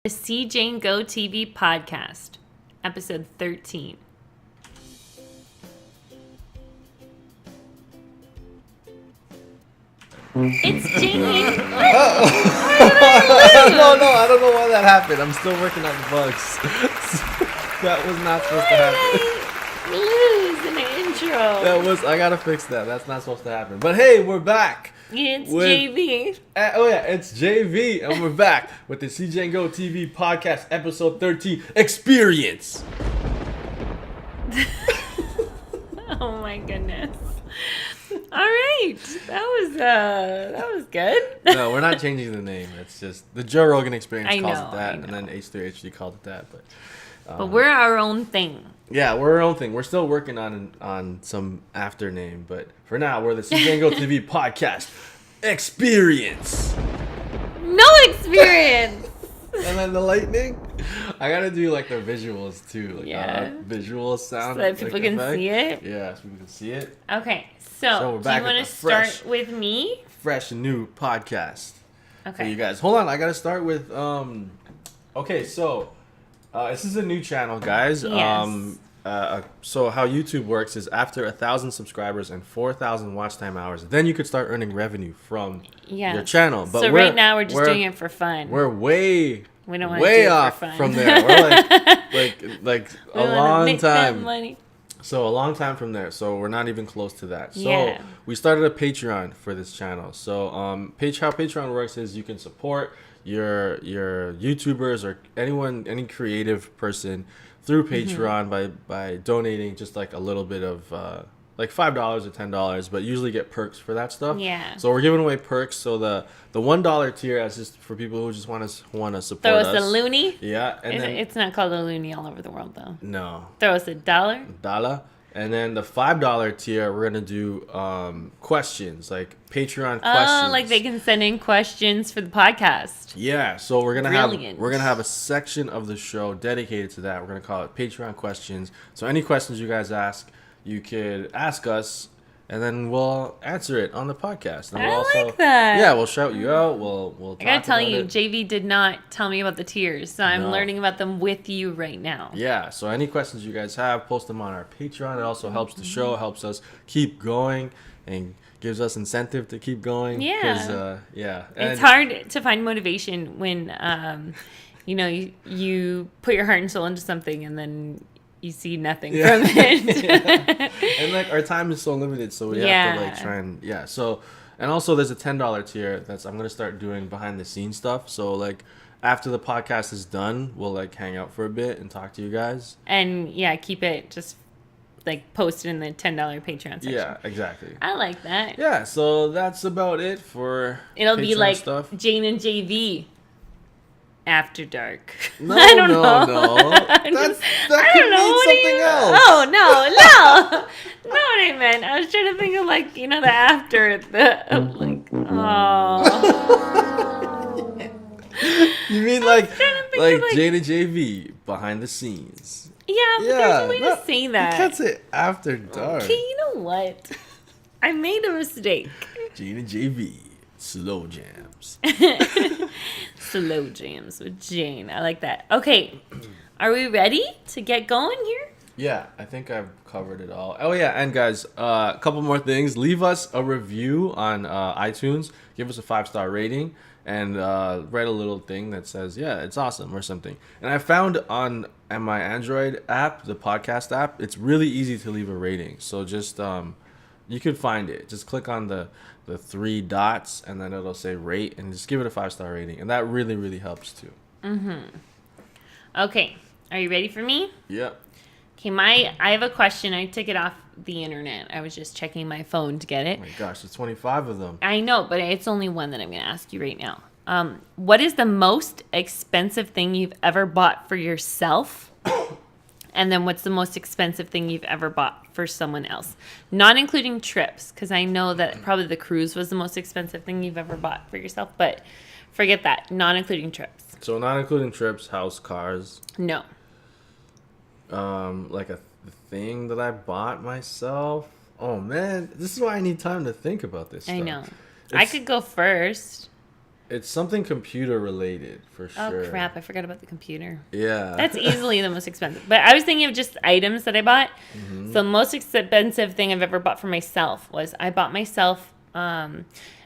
The See Jane Go TV podcast, episode 13. It's Jane. No, I don't know why that happened. I'm still working on the bugs. That was not supposed to happen. Lose an intro. I gotta fix that. That's not supposed to happen. But hey, we're back. It's JV. It's JV, and we're back with the CJ Go TV podcast, episode 13, Experience. Oh my goodness. All right, that was good. No, we're not changing the name. It's just the Joe Rogan Experience calls it that, and then H3HD called it that. But we're our own thing. Yeah, we're our own thing. We're still working on some after name, but for now, we're the CJ Go TV podcast Experience. No experience. And then the lightning. I gotta do like the visuals too, visual sound, so that people can see it. Yeah, so people can see it. Okay, so do you want to start with me? Fresh new podcast. Okay. For you guys, hold on. I gotta start with Okay, so this is a new channel, guys. Yes. So how YouTube works is after 1,000 subscribers and 4,000 watch time hours, then you could start earning revenue from your channel. But so right now we're just doing it for fun. We're way off from there. We're like a long time. Money. So a long time from there. So we're not even close to that. So Yeah. we started a Patreon for this channel. So how Patreon works is you can support your YouTubers or any creative person through Patreon by donating just like a little bit of like $5 or $10, but usually get perks for that stuff. Yeah. So we're giving away perks. So the $1 tier is just for people who just want to support Throw us. us a loony. Yeah, and then It's not called a loony all over the world though. no. Throw us $1. $1. And then the $5 tier, we're gonna do questions, like Patreon questions. Oh, like they can send in questions for the podcast. Yeah, so we're gonna Brilliant. have a section of the show dedicated to that. We're gonna call it Patreon questions. So any questions you guys ask, you could ask us, and then we'll answer it on the podcast. And we'll like that. Yeah, we'll shout you out. We'll talk I gotta tell about you, it. JV did not tell me about the tiers, so I'm learning about them with you right now. Yeah, so any questions you guys have, post them on our Patreon. It also helps the show, helps us keep going, and gives us incentive to keep going. Yeah. And It's hard to find motivation when, you put your heart and soul into something and then you see nothing from it. And like our time is so limited, so we have to like try and so. And also there's a $10 tier I'm gonna start doing behind the scenes stuff. So like after the podcast is done, we'll like hang out for a bit and talk to you guys. And keep it just like posted in the $10 Patreon section. Yeah, exactly. I like that. Yeah, so that's about it for It'll Patreon be like stuff. Jane and JV after dark. No, I don't know. That could mean something else. Oh no, not what I meant. I was trying to think of like the after You mean like Jane and JV behind the scenes? Yeah, but there's a way to say that. You can't say after dark. Okay, you know what? I made a mistake. Jane and JV, slow jams. Slow jams with Jane. I like that. Okay, are we ready to get going here? Yeah, I think I've covered it all. Oh yeah, and guys, a couple more things. Leave us a review on iTunes. Give us a 5-star rating. And write a little thing that says, yeah, it's awesome or something. And I found on my Android app, the podcast app, it's really easy to leave a rating. So just, you can find it. Just click on the 3 dots and then it'll say rate and just give it a 5-star rating. And that really, really helps too. Okay, are you ready for me? Yep. Okay, I have a question. I took it off the internet. I was just checking my phone to get it. Oh my gosh, there's 25 of them. I know, but it's only one that I'm going to ask you right now. What is the most expensive thing you've ever bought for yourself? And then what's the most expensive thing you've ever bought for someone else? Not including trips, because I know that probably the cruise was the most expensive thing you've ever bought for yourself. But forget that. Not including trips. So not including trips, house, cars. No. Like a thing that I bought myself. Oh man, this is why I need time to think about this stuff. I know. I could go first. It's something computer related for sure. Oh crap! I forgot about the computer. Yeah. That's easily the most expensive. But I was thinking of just items that I bought. Mm-hmm. So the most expensive thing I've ever bought for myself was I bought myself.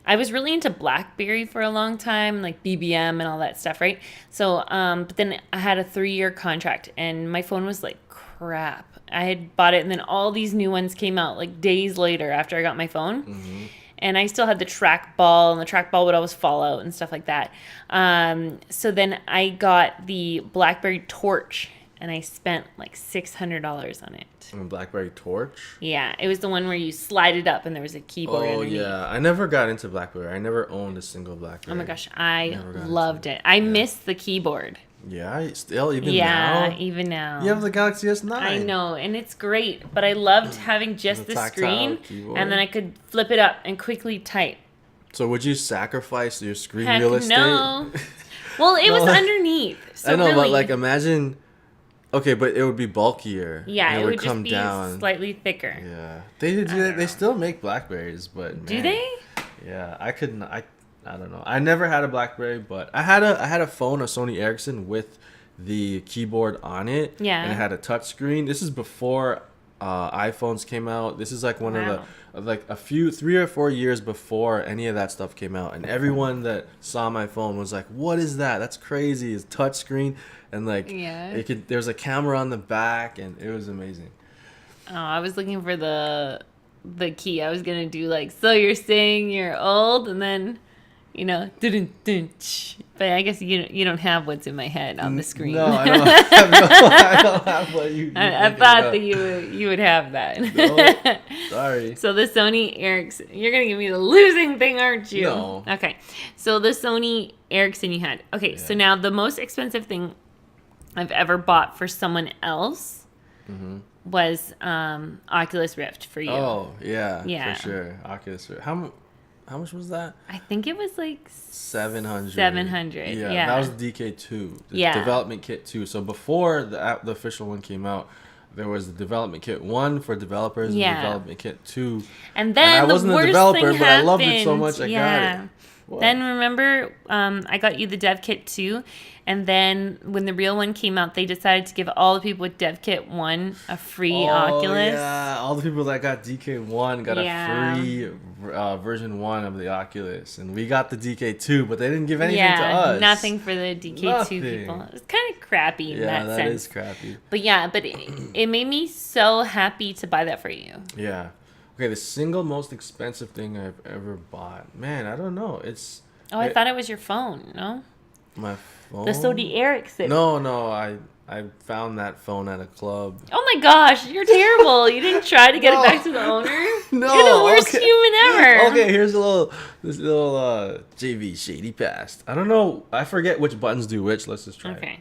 I was really into BlackBerry for a long time, like BBM and all that stuff, right? So, but then I had a 3-year contract, and my phone was like crap. I had bought it, and then all these new ones came out like days later after I got my phone. Mm-hmm. And I still had the trackball, and the trackball would always fall out and stuff like that. So then I got the BlackBerry Torch, and I spent like $600 on it. BlackBerry Torch? Yeah, it was the one where you slide it up and there was a keyboard underneath. Yeah. I never got into BlackBerry. I never owned a single BlackBerry. Oh my gosh, I loved it. I miss the keyboard. Yeah, still even now. Yeah, even now. You have the Galaxy S9. I know, and it's great, but I loved having just the screen, keyboard. and then I could flip it up and quickly type. So would you sacrifice your screen Heck real estate? no. Well, it was underneath. So I know, really, but like imagine. Okay, but it would be bulkier. yeah, and it would come just be down. slightly thicker. Yeah, they still make Blackberries, but Do man, they? Yeah, I couldn't. I don't know. I never had a BlackBerry, but I had a phone, a Sony Ericsson with the keyboard on it. Yeah. And it had a touch screen. This is before iPhones came out. This is like one Wow. of the 3 or 4 years before any of that stuff came out. And everyone that saw my phone was like, "What is that? That's crazy! It's touch screen." And like, Yeah. there's a camera on the back, and it was amazing. Oh, I was looking for the key. I was gonna do like, so you're saying you're old, and then, but I guess you don't have what's in my head on the screen. No, I don't have, I don't have what you. I thought that you would have that. No, sorry. So the Sony Ericsson, you're gonna give me the losing thing, aren't you? No. Okay. So the Sony Ericsson you had. Okay. So now the most expensive thing I've ever bought for someone else was Oculus Rift for you. Oh yeah, Yeah. for sure. Oculus Rift. How much was that? I think it was like 700. 700. Yeah. That was DK2, the Yeah. development kit 2. So before the official one came out, there was the development kit 1 for developers, Yeah. and development kit 2. And then And I the wasn't a worst developer, thing but I loved it so happened. much I got it. What? Then remember, I got you the dev kit 2, and then when the real one came out, they decided to give all the people with dev kit 1 a free Oculus. Yeah, all the people that got DK1 got Yeah. a free version 1 of the Oculus, and we got the DK2, but they didn't give anything to us. Nothing for the DK2 Nothing. people. It was kind of crappy in Yeah, that that sense. is crappy. But yeah, it made me so happy to buy that for you. Yeah. Okay, the single most expensive thing I've ever bought. Man, I don't know. It's Oh, I thought it was your phone, no? my phone. The Sony Ericsson. No, I found that phone at a club. Oh my gosh, you're terrible. You didn't try to get it back to the owner? No, You're the worst okay. human ever. Okay, here's this little JV shady past. I don't know. I forget which buttons do which. Let's just try. Okay.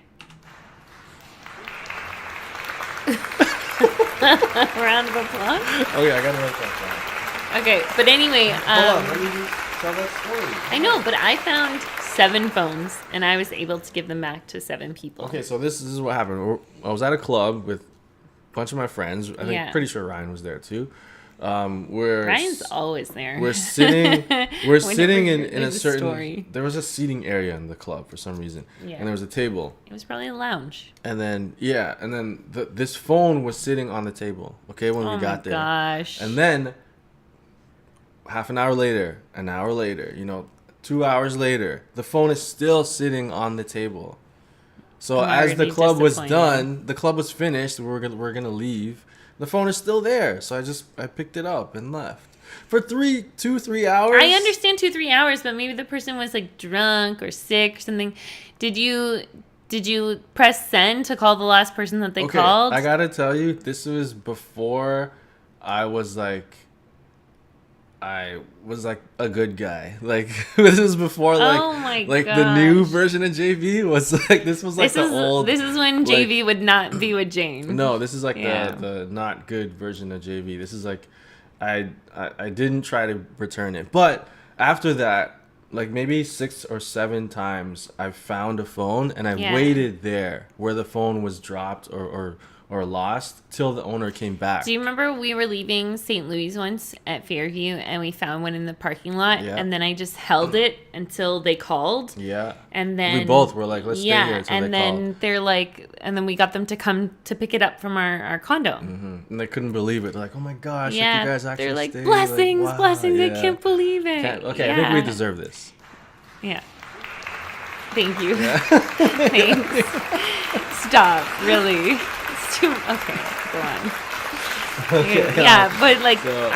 Round of applause. Okay, I gotta write that Okay, but anyway, down. Hold on, let me tell that story. I know, but I found 7 phones, and I was able to give them back to 7 people. Okay, so this is what happened. I was at a club with a bunch of my friends. I think Yeah. pretty sure Ryan was there too. Ryan's always there. We're sitting in a there's a certain story. there was a seating area in the club for some reason. Yeah. And there was a table. It was probably a lounge. And then this phone was sitting on the table, okay, when we got there. Oh my gosh. And then half an hour later, 2 hours later, the phone is still sitting on the table. So I'm as the already club was disappointed. done, the club was finished, we're gonna leave. The phone is still there, so I picked it up and left for 3 hours. I understand 2-3 hours, but maybe the person was like drunk or sick or something. Did you press send to call the last person that they called? I gotta tell you, this was before I was like a good guy. Like this was before Oh my the new gosh. version of JV was like this was like old. This is when JV would not be with Jane. No, this is like Yeah. the not good version of JV. This is like I didn't try to return it, but after that, like maybe 6 or 7 times, I found a phone and I Yeah. waited there where the phone was dropped or or lost till the owner came back. Do you remember we were leaving St. Louis once at Fairview and we found one in the parking lot and then I just held it until they called. Yeah. And then we both were like, let's stay here until and they then called. they're like, and then we got them to come to pick it up from our condo. Mm-hmm. And they couldn't believe it. They're like, oh my gosh, Yeah. like you guys actually They're like, stayed. blessings, like, wow, blessings. yeah. I can't believe it. Okay, I think we deserve this. Yeah. Thank you. Yeah. Thanks. Stop. Really. It's too. Okay. Go on. Okay, yeah, but like so,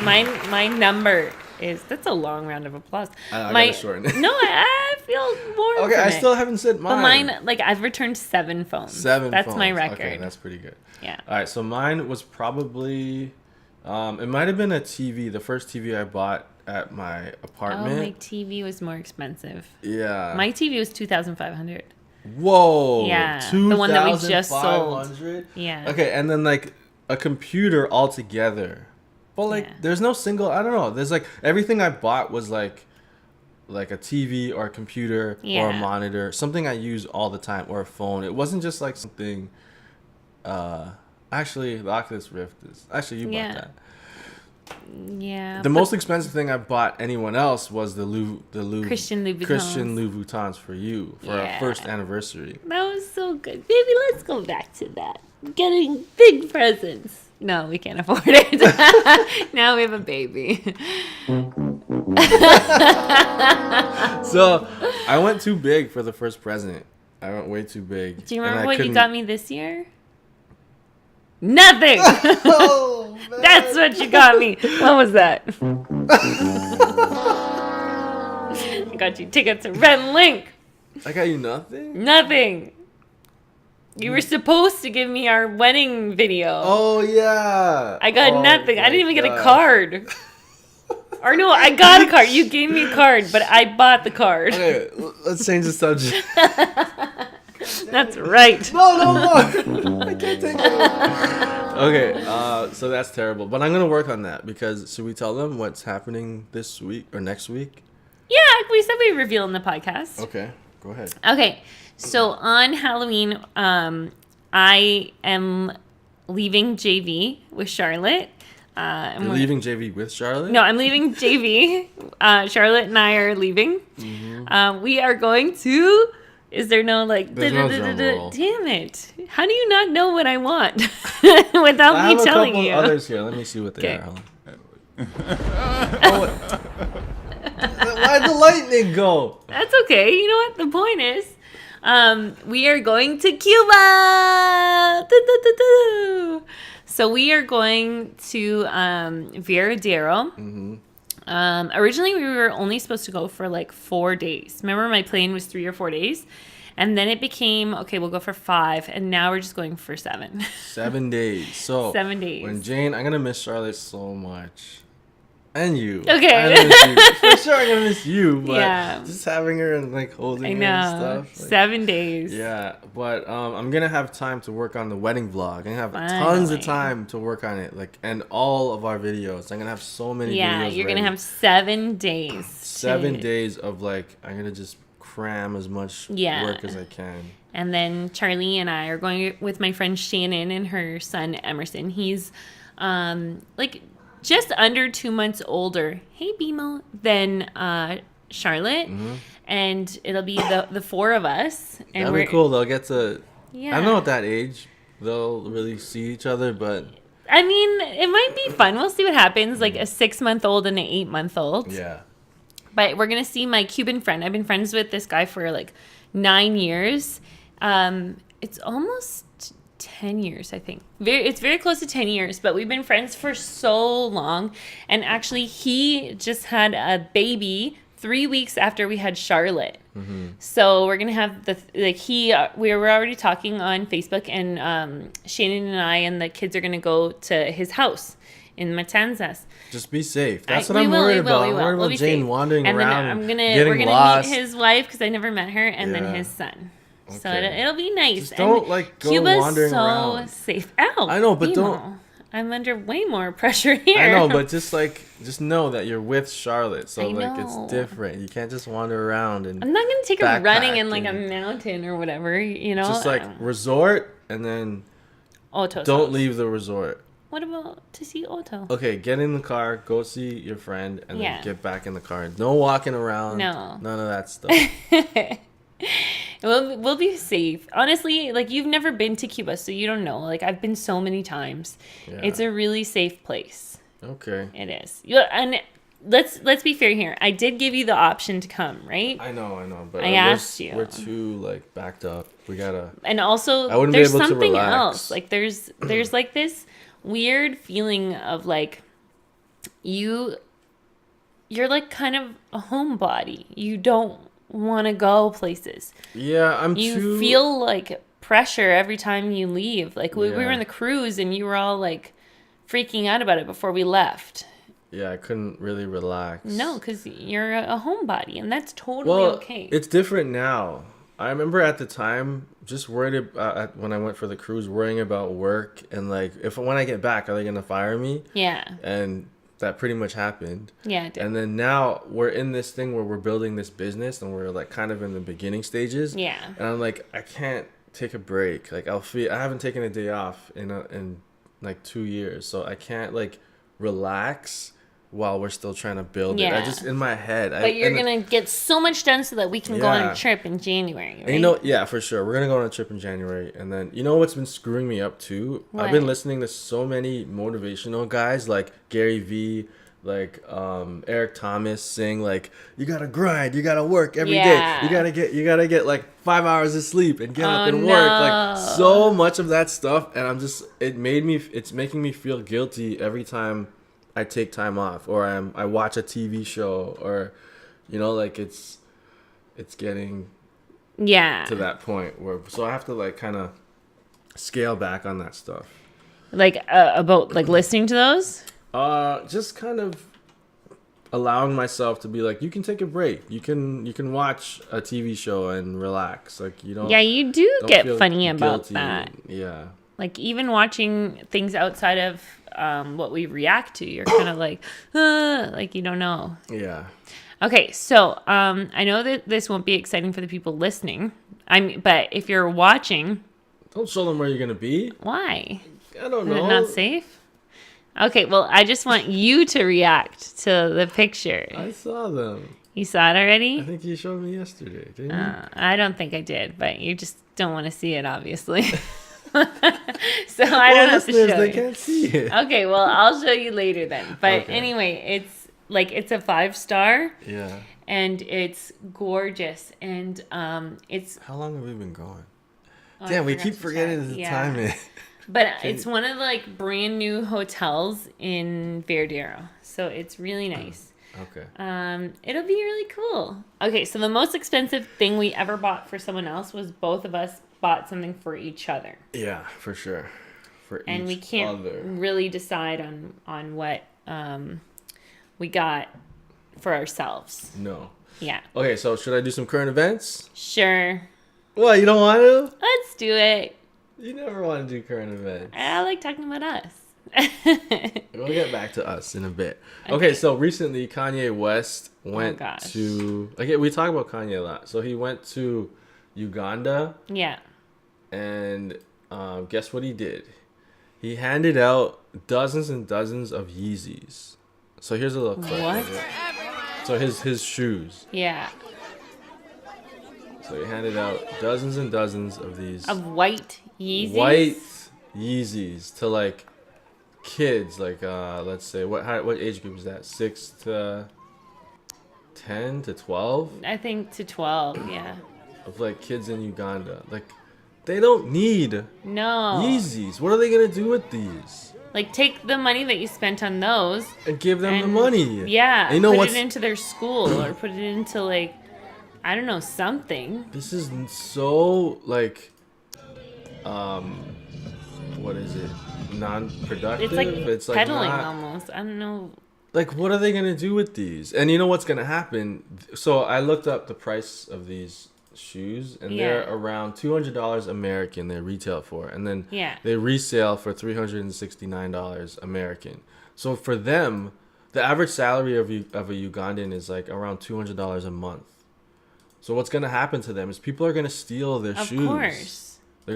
my number is, that's a long round of applause. I gotta shorten it. No, I feel warm. Okay, I from still haven't said mine. But mine, like I've returned 7 phones. 7 That's phones. my record. Okay, that's pretty good. Yeah. All right, so mine was probably, it might have been a TV, the first TV I bought at my apartment. Oh, my TV was more expensive. Yeah. My TV was $2,500. Whoa. Yeah. The one that we just sold. $2,500? Yeah. Okay, and then like a computer altogether. But like there's no single, I don't know. There's like everything I bought was like a TV or a computer or a monitor, something I use all the time, or a phone. It wasn't just like something actually the Oculus Rift is actually you bought that. Yeah. The most expensive thing I bought anyone else was the Christian Louboutins for you for our first anniversary. That was so good. Baby, let's go back to that. Getting big presents. No, we can't afford it. Now we have a baby. So I went too big for the first present. I went way too big. Do you remember what you got me this year? Nothing. Oh, man. That's what you got me. What was that? I got you tickets to Red Link. I got you nothing? Nothing. You were supposed to give me our wedding video. Oh, yeah. I got nothing. I didn't even get a card. Or no, I got a card. You gave me a card, but I bought the card. Okay, let's change the subject. That's right. No more. I can't take it. Okay, so that's terrible. But I'm going to work on that because should we tell them what's happening this week or next week? Yeah, we said we'd reveal in the podcast. Okay, go ahead. Okay, so on Halloween, I am leaving JV with Charlotte. You're leaving JV with Charlotte? No, I'm leaving JV. Charlotte and I are leaving. Mm-hmm. We are going to... Is there no like... There's no drum roll. Damn it. How do you not know what I want without me telling you? I have a couple others here. Let me see what they are. Why'd the lightning go? That's okay. You know what? The point is, we are going to Cuba. So we are going to Veradero. Mm-hmm. Originally, we were only supposed to go for like 4 days. Remember, my plan was 3 or 4 days. And then it became, okay, we'll go for 5. And now we're just going for 7. 7 days. So 7 days. When Jane, I'm going to miss Charlotte so much. And you. Okay. I miss you. For sure I'm going to miss you. But just having her and like holding her and stuff. Like, 7 days. Yeah. But I'm going to have time to work on the wedding vlog. I'm going to have tons of time to work on it. Like, and all of our videos. I'm going to have so many videos. Yeah, you're going to have 7 days. 7 days of like, I'm going to just cram as much work as I can. And then Charlie and I are going with my friend Shannon and her son Emerson. He's like just under 2 months older. Hey, BMO. Than Charlotte. Mm-hmm. And it'll be the 4 of us. And that'll be cool. They'll get to... I don't know at that age they'll really see each other, but... I mean, it might be fun. We'll see what happens. Like a 6-month-old and an 8-month-old. Yeah. But we're going to see my Cuban friend. I've been friends with this guy for like 9 years. It's almost 10 years, I think. It's very close to 10 years, but we've been friends for so long. And actually, he just had a baby 3 weeks after we had Charlotte. Mm-hmm. So we're going to have we were already talking on Facebook, and Shannon and I and the kids are going to go to his house in Matanzas. Just be safe. That's what I'm worried about. I'm worried about Jane wandering around and we're gonna meet his wife because I never met her, and then his son. Okay. So it'll be nice. Just don't go Cuba's wandering around. so safe. Ow! I know, but don't. I'm under way more pressure here. I know, but just know that you're with Charlotte, so it's different. You can't just wander around and. I'm not gonna take her running in like a mountain or whatever, you know. Just like resort and then Oto's Don't house. leave the resort. What about to see Oto? Okay, get in the car, go see your friend, and Yeah. then get back in the car. No walking around. No. None of that stuff. We'll be safe. Honestly, like you've never been to Cuba, so you don't know. Like I've been so many times. Yeah. It's a really safe place. Okay. It is. Yeah, and let's be fair here. I did give you the option to come, right? I know, but I asked you. We're too like backed up. We gotta. And also, I wouldn't be there's able to something relax. else. Like there's like this weird feeling of like you're like kind of a homebody. You don't want to go places. Yeah, You feel like pressure every time you leave. Like we were in the cruise and you were all like freaking out about it before we left. Yeah, I couldn't really relax. No, because you're a homebody and that's totally okay. It's different now. I remember at the time just worried about when I went for the cruise, worrying about work and like when I get back, are they gonna fire me? Yeah. And that pretty much happened. Yeah, it did. And then now we're in this thing where we're building this business and we're like kind of in the beginning stages. Yeah. And I'm like, I can't take a break. Like I haven't taken a day off in like 2 years, so I can't like relax while we're still trying to build it. I Yeah. just in my head. But you're going to get so much done so that we can go on Yeah. a trip in January, right? And you know, yeah, for sure. We're gonna go on a trip in January, and then you know what's been screwing me up too? What? I've been listening to so many motivational guys like Gary Vee, like Eric Thomas saying like you gotta grind, you gotta work every day, Yeah. you gotta get like 5 hours of sleep and get up Oh, and work. no. Like so much of that stuff, and it's making me feel guilty every time I take time off or I watch a TV show or you know like it's getting Yeah. to that point where so I have to like kind of scale back on that stuff. Like about like listening to those? Just kind of allowing myself to be like, you can take a break. You can watch a TV show and relax. Like you don't. Yeah, you do don't get feel funny about guilty. that. Yeah. Like even watching things outside of what we react to, you're kind of like you don't know. Yeah. Okay, so I know that this won't be exciting for the people listening. But if you're watching, Don't show them where you're gonna be. why? I don't Is know. it not safe? Okay, well, I just want you to react to the picture. I saw them. You saw it I already? think you showed me yesterday, didn't you? I don't think I did, but you just don't want to see it, obviously. So I don't have to listeners, show they you. can't see it. Okay, well, I'll show you later then. But Okay. anyway, it's a 5-star Yeah. and it's gorgeous and it's How long have we been going? oh, I Damn, we forgot keep to forgetting check. the Yeah. timing. But it's one of the like brand new hotels in Verdero. So it's really nice. Okay. It'll be really cool. Okay, so the most expensive thing we ever bought for someone else was both of us bought something for each other. Yeah, for sure. For And we each can't other. really decide on what we got for ourselves. No. Yeah. Okay, so should I do some current events? Sure. What, you don't want to? Let's do it. You never want to do current events. I like talking about us. We'll get back to us in a bit. Okay, so recently Kanye West went gosh. to... Okay, we talk about Kanye a lot. So he went to Uganda, Yeah. and guess what he did? He handed out dozens and dozens of Yeezys. So here's a little clip. What? of it. So his shoes. Yeah. So he handed out dozens and dozens of these Of white Yeezys. white Yeezys to like kids, like let's say what age group is that? 6 to 10 to 12 I think to 12, yeah. of like kids in Uganda. Like they don't need No. Yeezys. What are they gonna do with these? Like take the money that you spent on those. And give them the and- money. Yeah. And you know put what's it into their school or put it into like, I don't know, something. this is so like what is it? Non-productive. It's like peddling not- almost. I don't know. Like, what are they gonna do with these? And you know what's gonna happen? So I looked up the price of these shoes, and they're Yeah. around $200 American. They retail for, and then Yeah. they resale for $369 American. So for them, the average salary of a Ugandan is like around $200 a month. So what's gonna happen to them is people are gonna steal their Of shoes. course. They're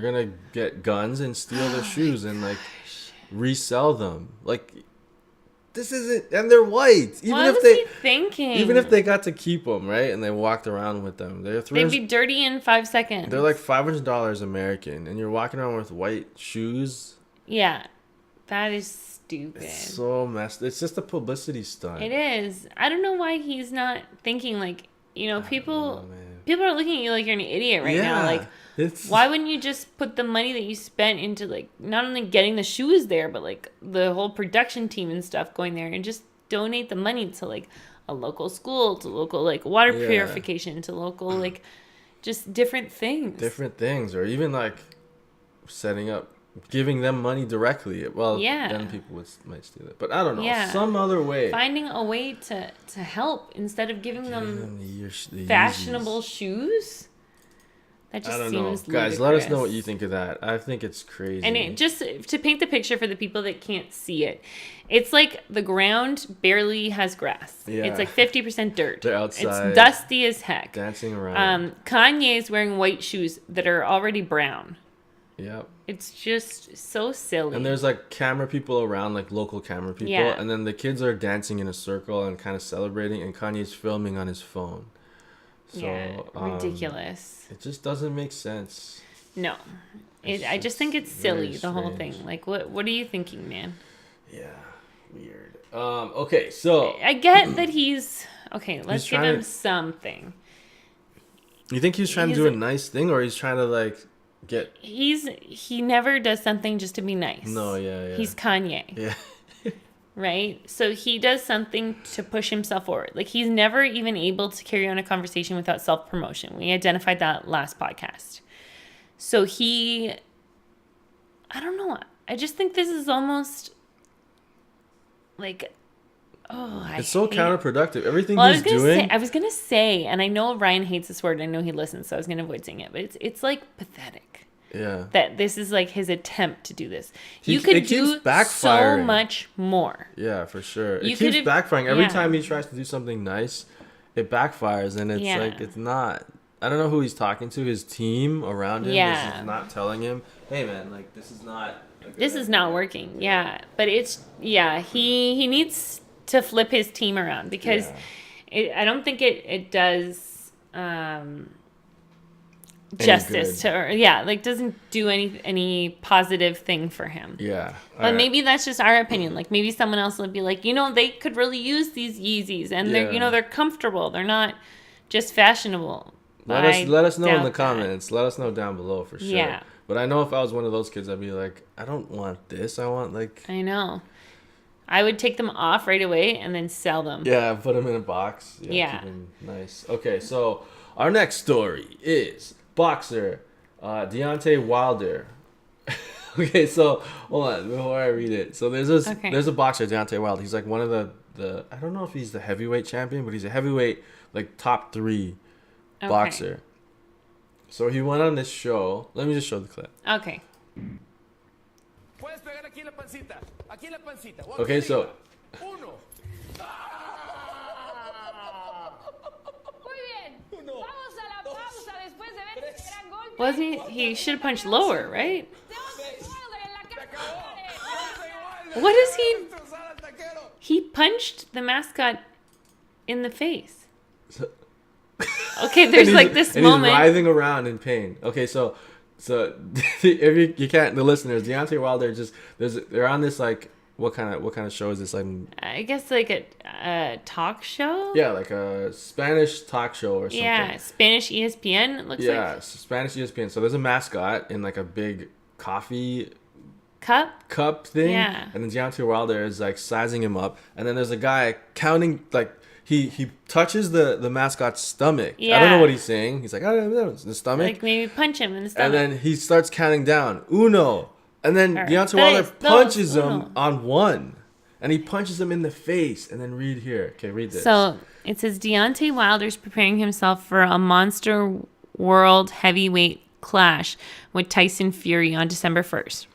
gonna get guns and steal their shoes and like resell them. Like this isn't, and they're white. What was he thinking? Even if they got to keep them, right, and they walked around with them, they'd be dirty in 5 seconds. They're like $500 American, and you're walking around with white shoes. Yeah, that is stupid. It's so messed. It's just a publicity stunt. It is. I don't know why he's not thinking like, people are looking at you like you're an idiot right now. Like, why wouldn't you just put the money that you spent into like not only getting the shoes there, but like the whole production team and stuff going there, and just donate the money to like a local school, to local like water purification, to local like just different things, or even like setting up, giving them money directly. Well, then people might steal it, but I don't know, some other way, finding a way to help instead of giving them the fashionable shoes. That just seems ludicrous. Guys, let us know what you think of that. I think it's crazy. And it, just to paint the picture for the people that can't see it, it's like the ground barely has grass. Yeah. It's like 50% dirt. They're outside. It's dusty as heck. Dancing around. Kanye is wearing white shoes that are already brown. Yep. It's just so silly. And there's like camera people around, like local camera people. Yeah. And then the kids are dancing in a circle and kind of celebrating, and Kanye's filming on his phone. So, ridiculous. It just doesn't make sense. No. I just think it's silly, the whole thing. Like, what are you thinking, man? Yeah, weird. Okay, so... I get that he's... Okay, let's give him something. You think he's trying to do a nice thing, or he's trying to, like, get... He never does something just to be nice. No, yeah. He's Kanye. Yeah. Right? So he does something to push himself forward. Like, he's never even able to carry on a conversation without self-promotion. We identified that last podcast. So I don't know. I just think this is almost like, it's so counterproductive. Everything he's doing. I was going to say, and I know Ryan hates this word. I know he listens, so I was going to avoid saying it. But it's like pathetic. Yeah. That this is like his attempt to do this. You could do so much more. Yeah, for sure. It keeps backfiring. Every time he tries to do something nice, it backfires. And it's like, it's not. I don't know who he's talking to. His team around him is not telling him, hey, man, like, this is not. This is not working. Yeah. But he needs to flip his team around, because I don't think it does justice to doesn't do any positive thing for him. Yeah. But maybe that's just our opinion. Like, maybe someone else would be like, they could really use these Yeezys, and they're comfortable. They're not just fashionable. Let us know in the comments. Let us know down below for sure. Yeah. But I know if I was one of those kids, I'd be like, I don't want this. I want I know. I would take them off right away and then sell them. Yeah, put them in a box. Yeah. Keep them nice. Okay, so our next story is boxer Deontay Wilder. Okay, so hold on before I read it. So there's a boxer, Deontay Wilder. He's like one of the I don't know if he's the heavyweight champion, but he's a heavyweight, like top 3 boxer. So he went on this show. Let me just show the clip. Okay. Okay, so was he should have punched lower, right? What is he punched the mascot in the face. Okay, there's like this moment. He's writhing around in pain. Okay, so if you can't, the listeners, Deontay Wilder they're on this like what kind of show is this, like? I guess like a talk show. Yeah, like a Spanish talk show or something. Yeah, Spanish ESPN. It looks like. Yeah, Spanish ESPN. So there's a mascot in like a big coffee cup thing. Yeah, and then Deontay Wilder is like sizing him up, and then there's a guy counting like. He touches the mascot's stomach. Yeah. I don't know what he's saying. He's like, I don't know, the stomach. Like maybe punch him in the stomach. And then he starts counting down. Uno. And then Deontay Wilder punches him on 1. And he punches him in the face. And then read here. Okay, read this. So it says Deontay Wilder's preparing himself for a Monster World heavyweight clash with Tyson Fury on December 1st.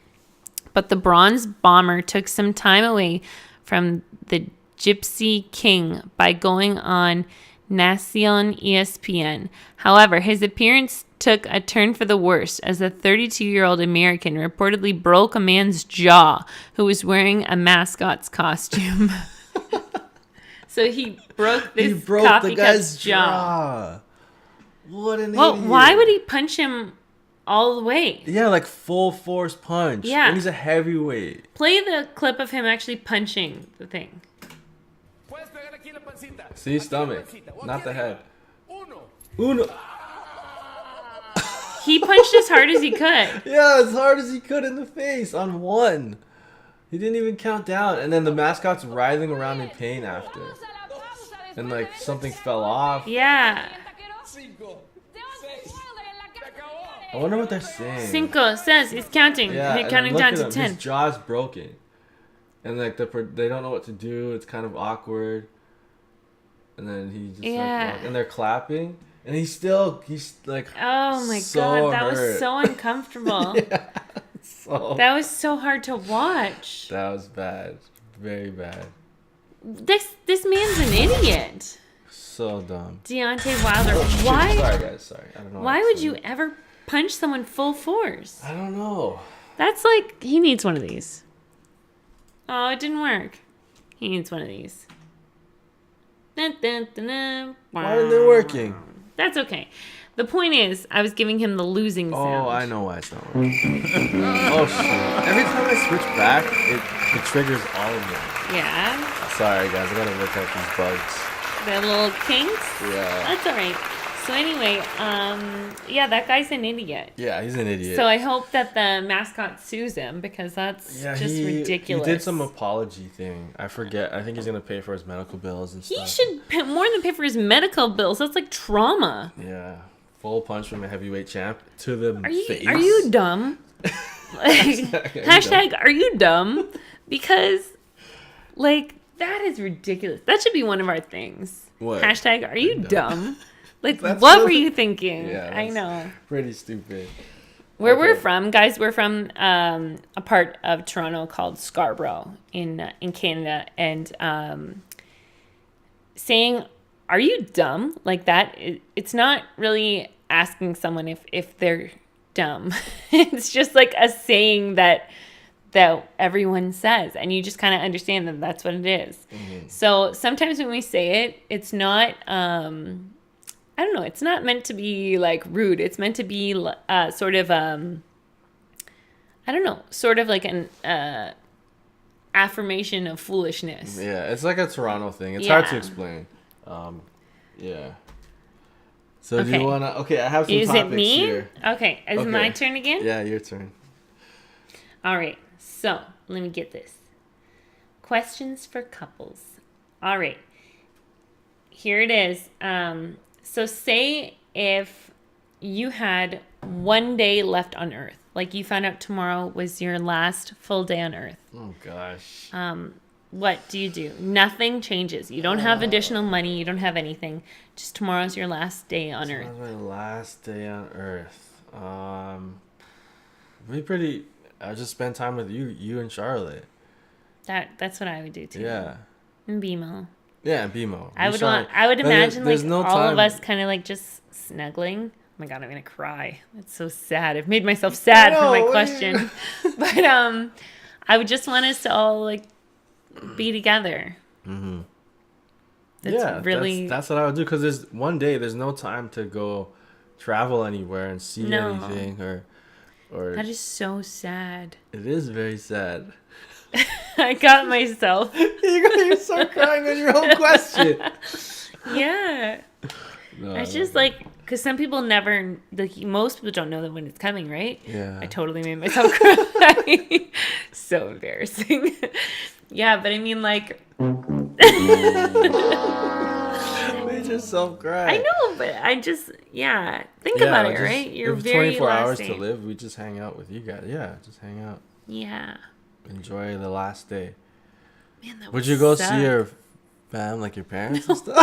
But the Bronze Bomber took some time away from the Gypsy King by going on Nacion ESPN. However, his appearance took a turn for the worse as a 32-year-old American reportedly broke a man's jaw who was wearing a mascot's costume. So he broke this the guy's jaw. What an Well, idiot. why would he punch him all the way? Yeah, like full force punch. Yeah. And he's a heavyweight. Play the clip of him actually punching the thing. See, stomach, not the head. Uno. He punched as hard as he could. Yeah, as hard as he could in the face on one. He didn't even count down. And then the mascot's writhing around in pain after. And like something fell off. Yeah. I wonder what they're saying. Cinco says he's counting. Yeah, He's and counting look down at to him. 10. His jaw's broken. And like they don't know what to do. It's kind of awkward. And then he just and they're clapping. And he's like, oh my so God, that hurt. was so uncomfortable. Yeah, that was so hard to watch. That was bad. Very bad. This man's an idiot. So dumb. Deontay Wilder. Oh, why? Sorry, guys. Sorry. I don't know. Why would you ever punch someone full force? I don't know. That's like, he needs one of these. Oh, it didn't work. He needs one of these. Dun, dun, dun, dun. Why isn't it working? That's okay. The point is, I was giving him the losing sound. Oh, I know why it's not working. Oh, shit. Every time I switch back, it triggers all of them. Yeah. Sorry, guys. I gotta work out these bugs. The little kinks? Yeah. That's all right. So anyway, yeah, that guy's an idiot. Yeah, he's an idiot. So I hope that the mascot sues him because that's just ridiculous. He did some apology thing. I forget. I think he's going to pay for his medical bills and stuff. He should pay more than pay for his medical bills. That's like trauma. Yeah. Full punch from a heavyweight champ to the face. Are you dumb? Hashtag, are you dumb? Because, like, that is ridiculous. That should be one of our things. What? Hashtag, are you dumb? Like, That's what really- were you thinking? Yeah, I know. Pretty stupid. Where we're from, guys, we're from a part of Toronto called Scarborough in Canada. And saying, are you dumb? Like that, it's not really asking someone if they're dumb. It's just like a saying that everyone says. And you just kind of understand that that's what it is. Mm-hmm. So sometimes when we say it, it's not... I don't know. It's not meant to be like rude. It's meant to be sort of, I don't know, sort of like an affirmation of foolishness. Yeah, it's like a Toronto thing. It's hard to explain. Yeah. So do you want to... Okay, I have some topics it me? here. Okay, is it my turn again? Yeah, your turn. All right, so let me get this. Questions for couples. All right, here it is. So say if you had one day left on Earth, like you found out tomorrow was your last full day on Earth. Oh, gosh. What do you do? Nothing changes. You don't have additional money. You don't have anything. Just tomorrow's your last day on Earth. Tomorrow's my last day on Earth. I'll just spend time with you and Charlotte. That's what I would do too. Yeah. And BMO. Yeah, and BMO. I would imagine there's like no all time. of us kind of like just snuggling. Oh my God, I'm gonna cry. That's so sad. I've made myself sad for my question. But I would just want us to all like be together. Mm-hmm. Really that's what I would do because there's no time to go travel anywhere and see anything or that is so sad. It is very sad. I got myself. You start crying on your own question. Yeah. No, it's just like, because some people never, like, most people don't know that when it's coming, right? Yeah. I totally made myself cry. So embarrassing. Yeah, but I mean, like. Made yourself cry. I know, but I just, think about it, right? You're very 24 last hours day. to live. We just hang out with you guys. Yeah, just hang out. Yeah. Enjoy the last day. Man, that would you go suck. see your fam, like your parents and stuff?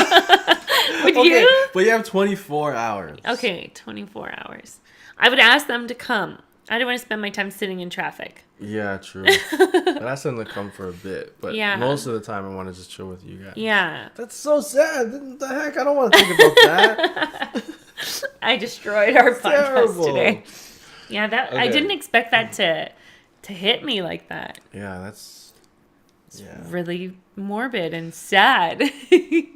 Would you? But you have 24 hours. Okay, 24 hours. I would ask them to come. I don't want to spend my time sitting in traffic. Yeah, true. But I ask them to come for a bit. But most of the time I want to just chill with you guys. Yeah. That's so sad. What the heck? I don't want to think about that. I destroyed our podcast terrible. today. Yeah, I Okay. didn't expect that to hit me like that. Yeah, that's Really morbid and sad. okay.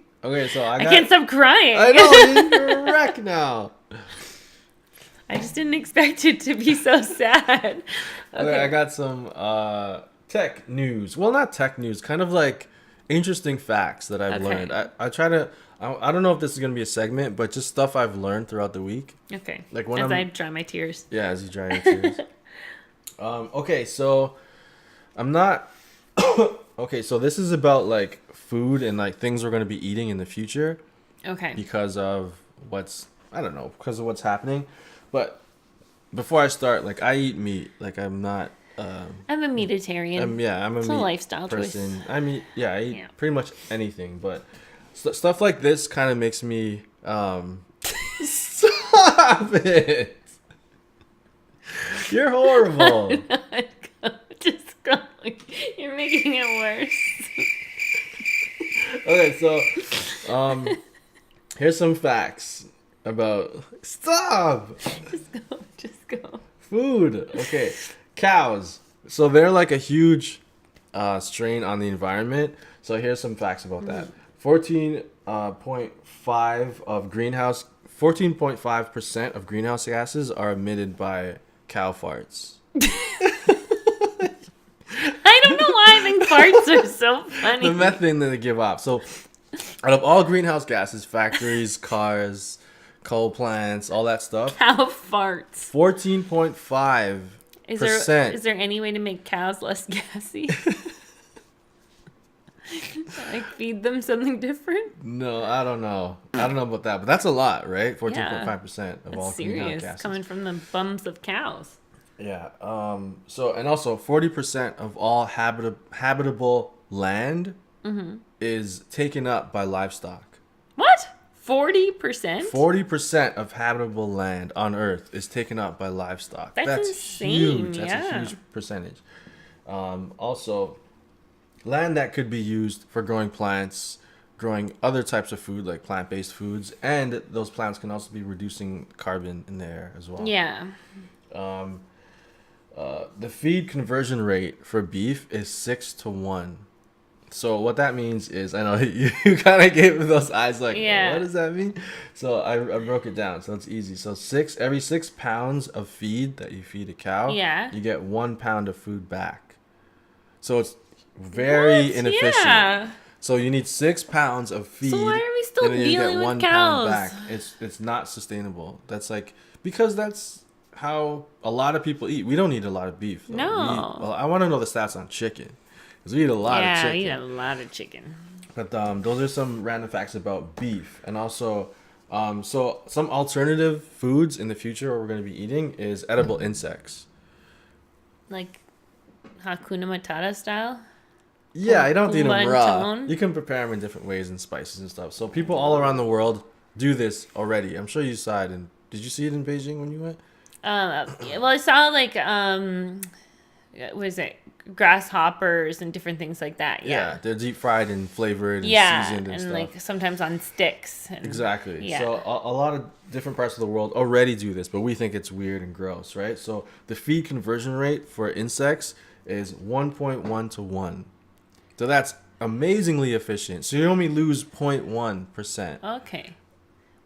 So I can't stop crying. I know you're a wreck now. I just didn't expect it to be so sad. Okay, I got some tech news. Well, not tech news, kind of like interesting facts that I've Okay. learned. I try to. I don't know if this is gonna be a segment, but just stuff I've learned throughout the week. Okay. Like when As I'm I dry my tears. yeah, as you dry your tears. Okay, so I'm not. Okay, so this is about like food and like things we're gonna be eating in the future Okay. because of because of what's happening. But before I start, like I eat meat. Like I'm not. I'm a meatitarian. I'm a It's a meat lifestyle choice. person. I mean, yeah, I eat Yeah. pretty much anything, but stuff like this kind of makes me stop it. You're horrible. Just go. You're making it worse. Okay, so here's some facts about stop Just go. food. Okay, cows. So they're like a huge strain on the environment. So here's some facts about that. 14.5% of greenhouse gases are emitted by cow farts. I don't know why I think farts are so funny. The methane that they give off. So out of all greenhouse gases, factories, cars, coal plants, all that stuff, Cow farts. 14.5%. Is there any way to make cows less gassy? Like feed them something different? No, I don't know. I don't know about that, but that's a lot, right? 14.5% of all That's greenhouse serious. gases. Coming from the bums of cows. Yeah. So and also 40% of all habitable land is taken up by livestock. What? 40%? 40% of habitable land on Earth is taken up by livestock. That's insane, huge. That's yeah. a huge percentage. Also, land that could be used for growing plants, growing other types of food like plant-based foods, and those plants can also be reducing carbon in the air as well. Yeah. The feed conversion rate for beef is 6-1. So what that means is, I know you kind of gave me those eyes like, Yeah. what does that mean? So I broke it down, so it's easy. So every 6 pounds of feed that you feed a cow, Yeah. you get 1 pound of food back. So it's very What? inefficient. Yeah. So you need 6 pounds of feed. So why are we still and then you dealing get with 1 cows? pound back. It's not sustainable. That's like because that's how a lot of people eat. We don't eat a lot of beef. Though. No. Well, I want to know the stats on chicken because we eat a lot of chicken. we eat a lot of chicken. But those are some random facts about beef, and also, so some alternative foods in the future we're going to be eating is edible insects. Like Hakuna Matata style? Yeah, I don't eat them One raw. tone? You can prepare them in different ways and spices and stuff. So people all around the world do this already. I'm sure you saw it. And did you see it in Beijing when you went? Well, I saw like what is it? Grasshoppers and different things like that. Yeah. They're deep fried and flavored and Yeah, seasoned and, and stuff. like sometimes on sticks. And, Exactly. Yeah. So a lot of different parts of the world already do this, but we think it's weird and gross, right? So the feed conversion rate for insects is 1.1 to 1. So that's amazingly efficient. So you only lose 0.1%. Okay.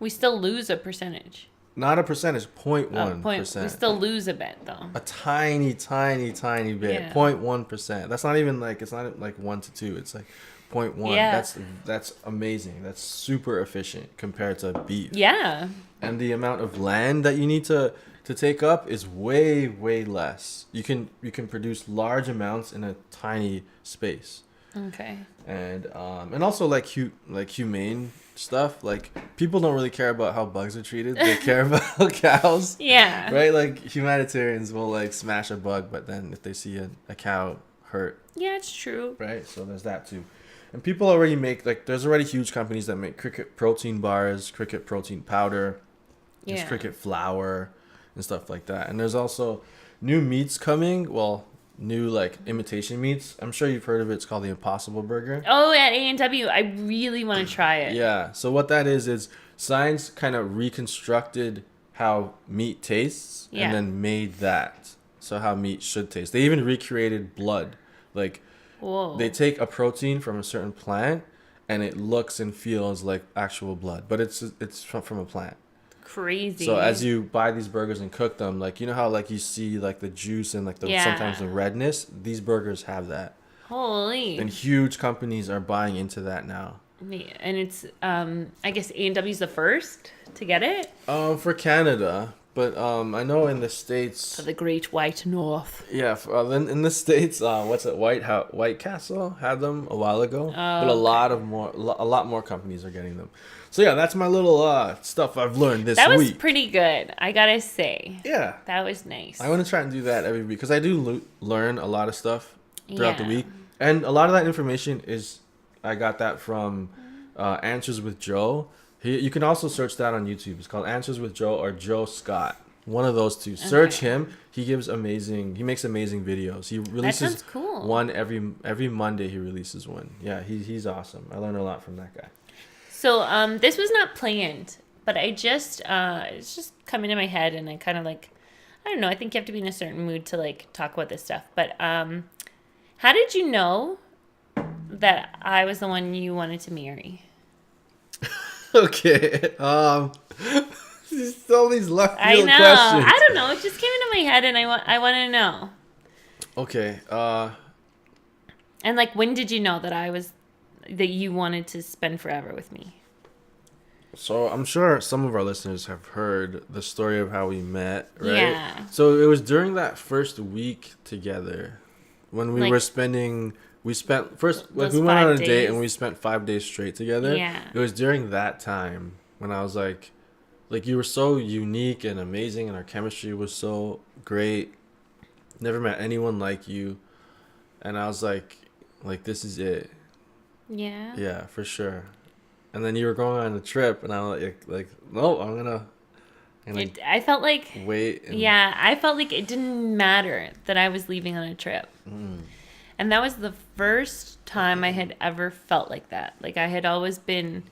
We still lose a percentage. Not a percentage, 0.1%. We still lose a bit though. A tiny, tiny, tiny bit. Yeah. 0.1%. That's not even like, it's not like 1 to 2. It's like 0.1. Yeah. That's amazing. That's super efficient compared to beef. Yeah. And the amount of land that you need to take up is way, way less. You can produce large amounts in a tiny space. Okay. And also like humane stuff. Like people don't really care about how bugs are treated. They care about cows. Yeah. Right? Like humanitarians will like smash a bug, but then if they see a cow hurt, Yeah, it's true. right? So there's that too. And people already make like there's already huge companies that make cricket protein bars, cricket protein powder, there's Yeah. cricket flour and stuff like that. And there's also new meats coming. Well, new like imitation meats. I'm sure you've heard of it. It's called the Impossible Burger. Oh, at A&W, I really want to try it. Yeah. So what that is Science kind of reconstructed how meat tastes Yeah. and then made that. So how meat should taste. They even recreated blood. Like Whoa. they take a protein from a certain plant and it looks and feels like actual blood, but it's from a plant. Crazy. So as you buy these burgers and cook them, like you know how like you see like the juice and like the Yeah. sometimes the redness, these burgers have that. Holy. And huge companies are buying into that now. And it's I guess A&W's the first to get it. For Canada, but I know in the States. For the Great White North. Yeah, in the States, what's it? White Castle had them a while ago, but a lot more companies are getting them. So yeah, that's my little stuff I've learned this week. That was pretty good, I gotta say. Yeah, that was nice. I want to try and do that every week because I do learn a lot of stuff throughout the Yeah. week, and a lot of that information is I got that from Answers with Joe. You can also search that on YouTube. It's called Answers with Joe or Joe Scott. One of those two. Search him. He makes amazing videos. He releases That sounds cool. one every Monday. He releases one. Yeah, he's awesome. I learned a lot from that guy. So this was not planned, but I just it's just come into my head, and I kind of like, I don't know. I think you have to be in a certain mood to like talk about this stuff. But how did you know that I was the one you wanted to marry? Okay. Just all these left I field know. questions. I don't know. It just came into my head, and I want to know. Okay. And like, when did you know that you wanted to spend forever with me? So I'm sure some of our listeners have heard the story of how we met, right? Yeah. So it was during that first week together when we Like, were spending. We spent first like those we went on a 5 date days. and we spent 5 days straight together. Yeah. It was during that time when I was like you were so unique and amazing and our chemistry was so great. Never met anyone like you, and I was like this is it. Yeah. Yeah, for sure. And then you were going on a trip, and I was like no, I'm gonna I felt like wait. And, yeah, I felt like it didn't matter that I was leaving on a trip. And that was the first time I had ever felt like that. Like I had always been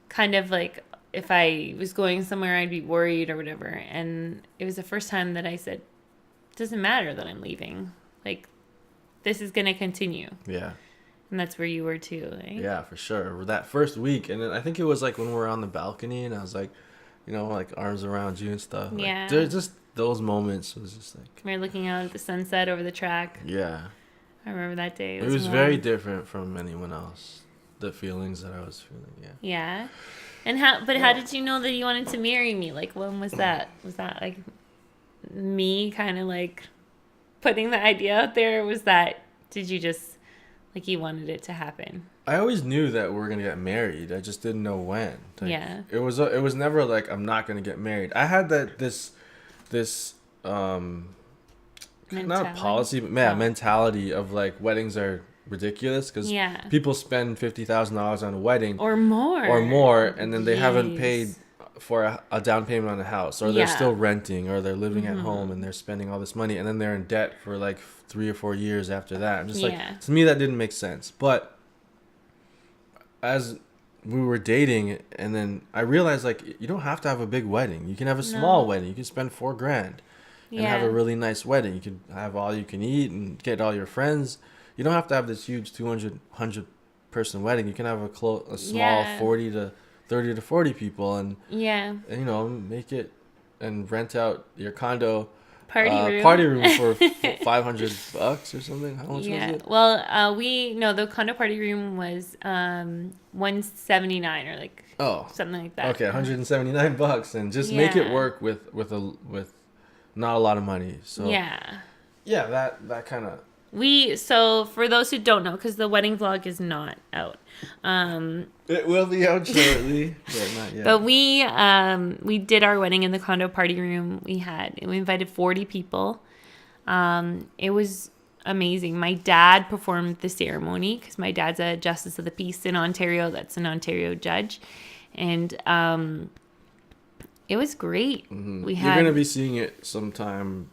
kind of like, if I was going somewhere, I'd be worried or whatever. And it was the first time that I said, it doesn't matter that I'm leaving. Like, this is going to continue. Yeah. And that's where you were too, right? Yeah, for sure. That first week, and then I think it was like when we were on the balcony, and I was like, you know, like arms around you and stuff. Like, Yeah. there's just those moments was just like. We were looking out at the sunset over the track. Yeah. I remember that day. It was warm. very different from anyone else. The feelings that I was feeling. Yeah. Yeah. And how did you know that you wanted to marry me? Like, when was that? Was that like me kind of like putting the idea out there? Or was that, did you just like, you wanted it to happen? I always knew that we were gonna get married. I just didn't know when. Like, Yeah. It was never like I'm not gonna get married. I had this not a policy, but mentality of like weddings are ridiculous because Yeah. people spend $50,000 on a wedding Or more. and then they haven't Jeez. paid for a down payment on a house, or they're Yeah. still renting, or they're living at home and they're spending all this money, and then they're in debt for like 3 or 4 years after that. I'm just Yeah. like, to me that didn't make sense. But as we were dating, and then I realized like you don't have to have a big wedding. You can have a small wedding. You can spend $4,000 and have a really nice wedding. You could have all you can eat and get all your friends. You don't have to have this huge 100 person wedding. You can have a small 40 to 30 to 40 people, and you know, make it and rent out your condo party room for $500 or something. How much was it? Well, the condo party room was $179 or like something like that. Okay, $179, and just make it work with not a lot of money. So yeah, that kind of. So for those who don't know, because the wedding vlog is not out, it will be out shortly, but not yet. But we did our wedding in the condo party room. We invited 40 people. It was amazing. My dad performed the ceremony because my dad's a justice of the peace in Ontario. That's an Ontario judge, and it was great. Mm-hmm. You're gonna be seeing it sometime.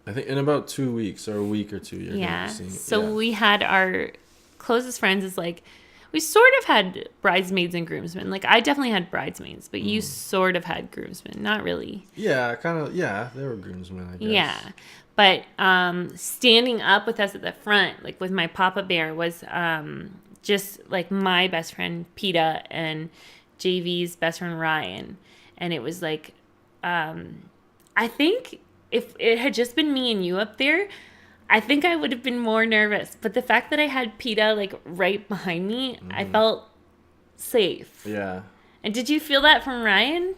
I think in about 2 weeks or a week or two. You're gonna be seeing it. So we had our closest friends is like, We sort of had bridesmaids and groomsmen. Like, I definitely had bridesmaids, but you sort of had groomsmen. Not really. Yeah, kind of. Yeah, they were groomsmen, I guess. Yeah. But standing up with us at the front, like with my Papa Bear, was just like my best friend, Peta, and JV's best friend, Ryan. And it was like, I think if it had just been me and you up there, I think I would have been more nervous. But the fact that I had PETA like right behind me, I felt safe. Yeah. And did you feel that from Ryan?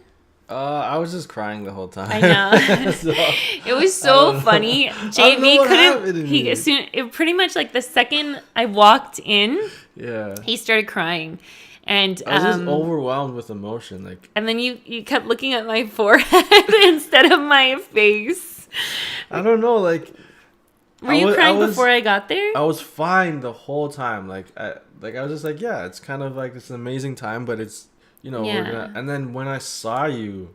I was just crying the whole time. I know. So, it was so funny. JV couldn't. It pretty much like the second I walked in, he started crying. And I was just overwhelmed with emotion, like. And then you kept looking at my forehead instead of my face. I don't know, like. Were you crying before I got there? I was fine the whole time, like I was just like, yeah, it's kind of like it's an amazing time, but it's we're gonna. And then when I saw you,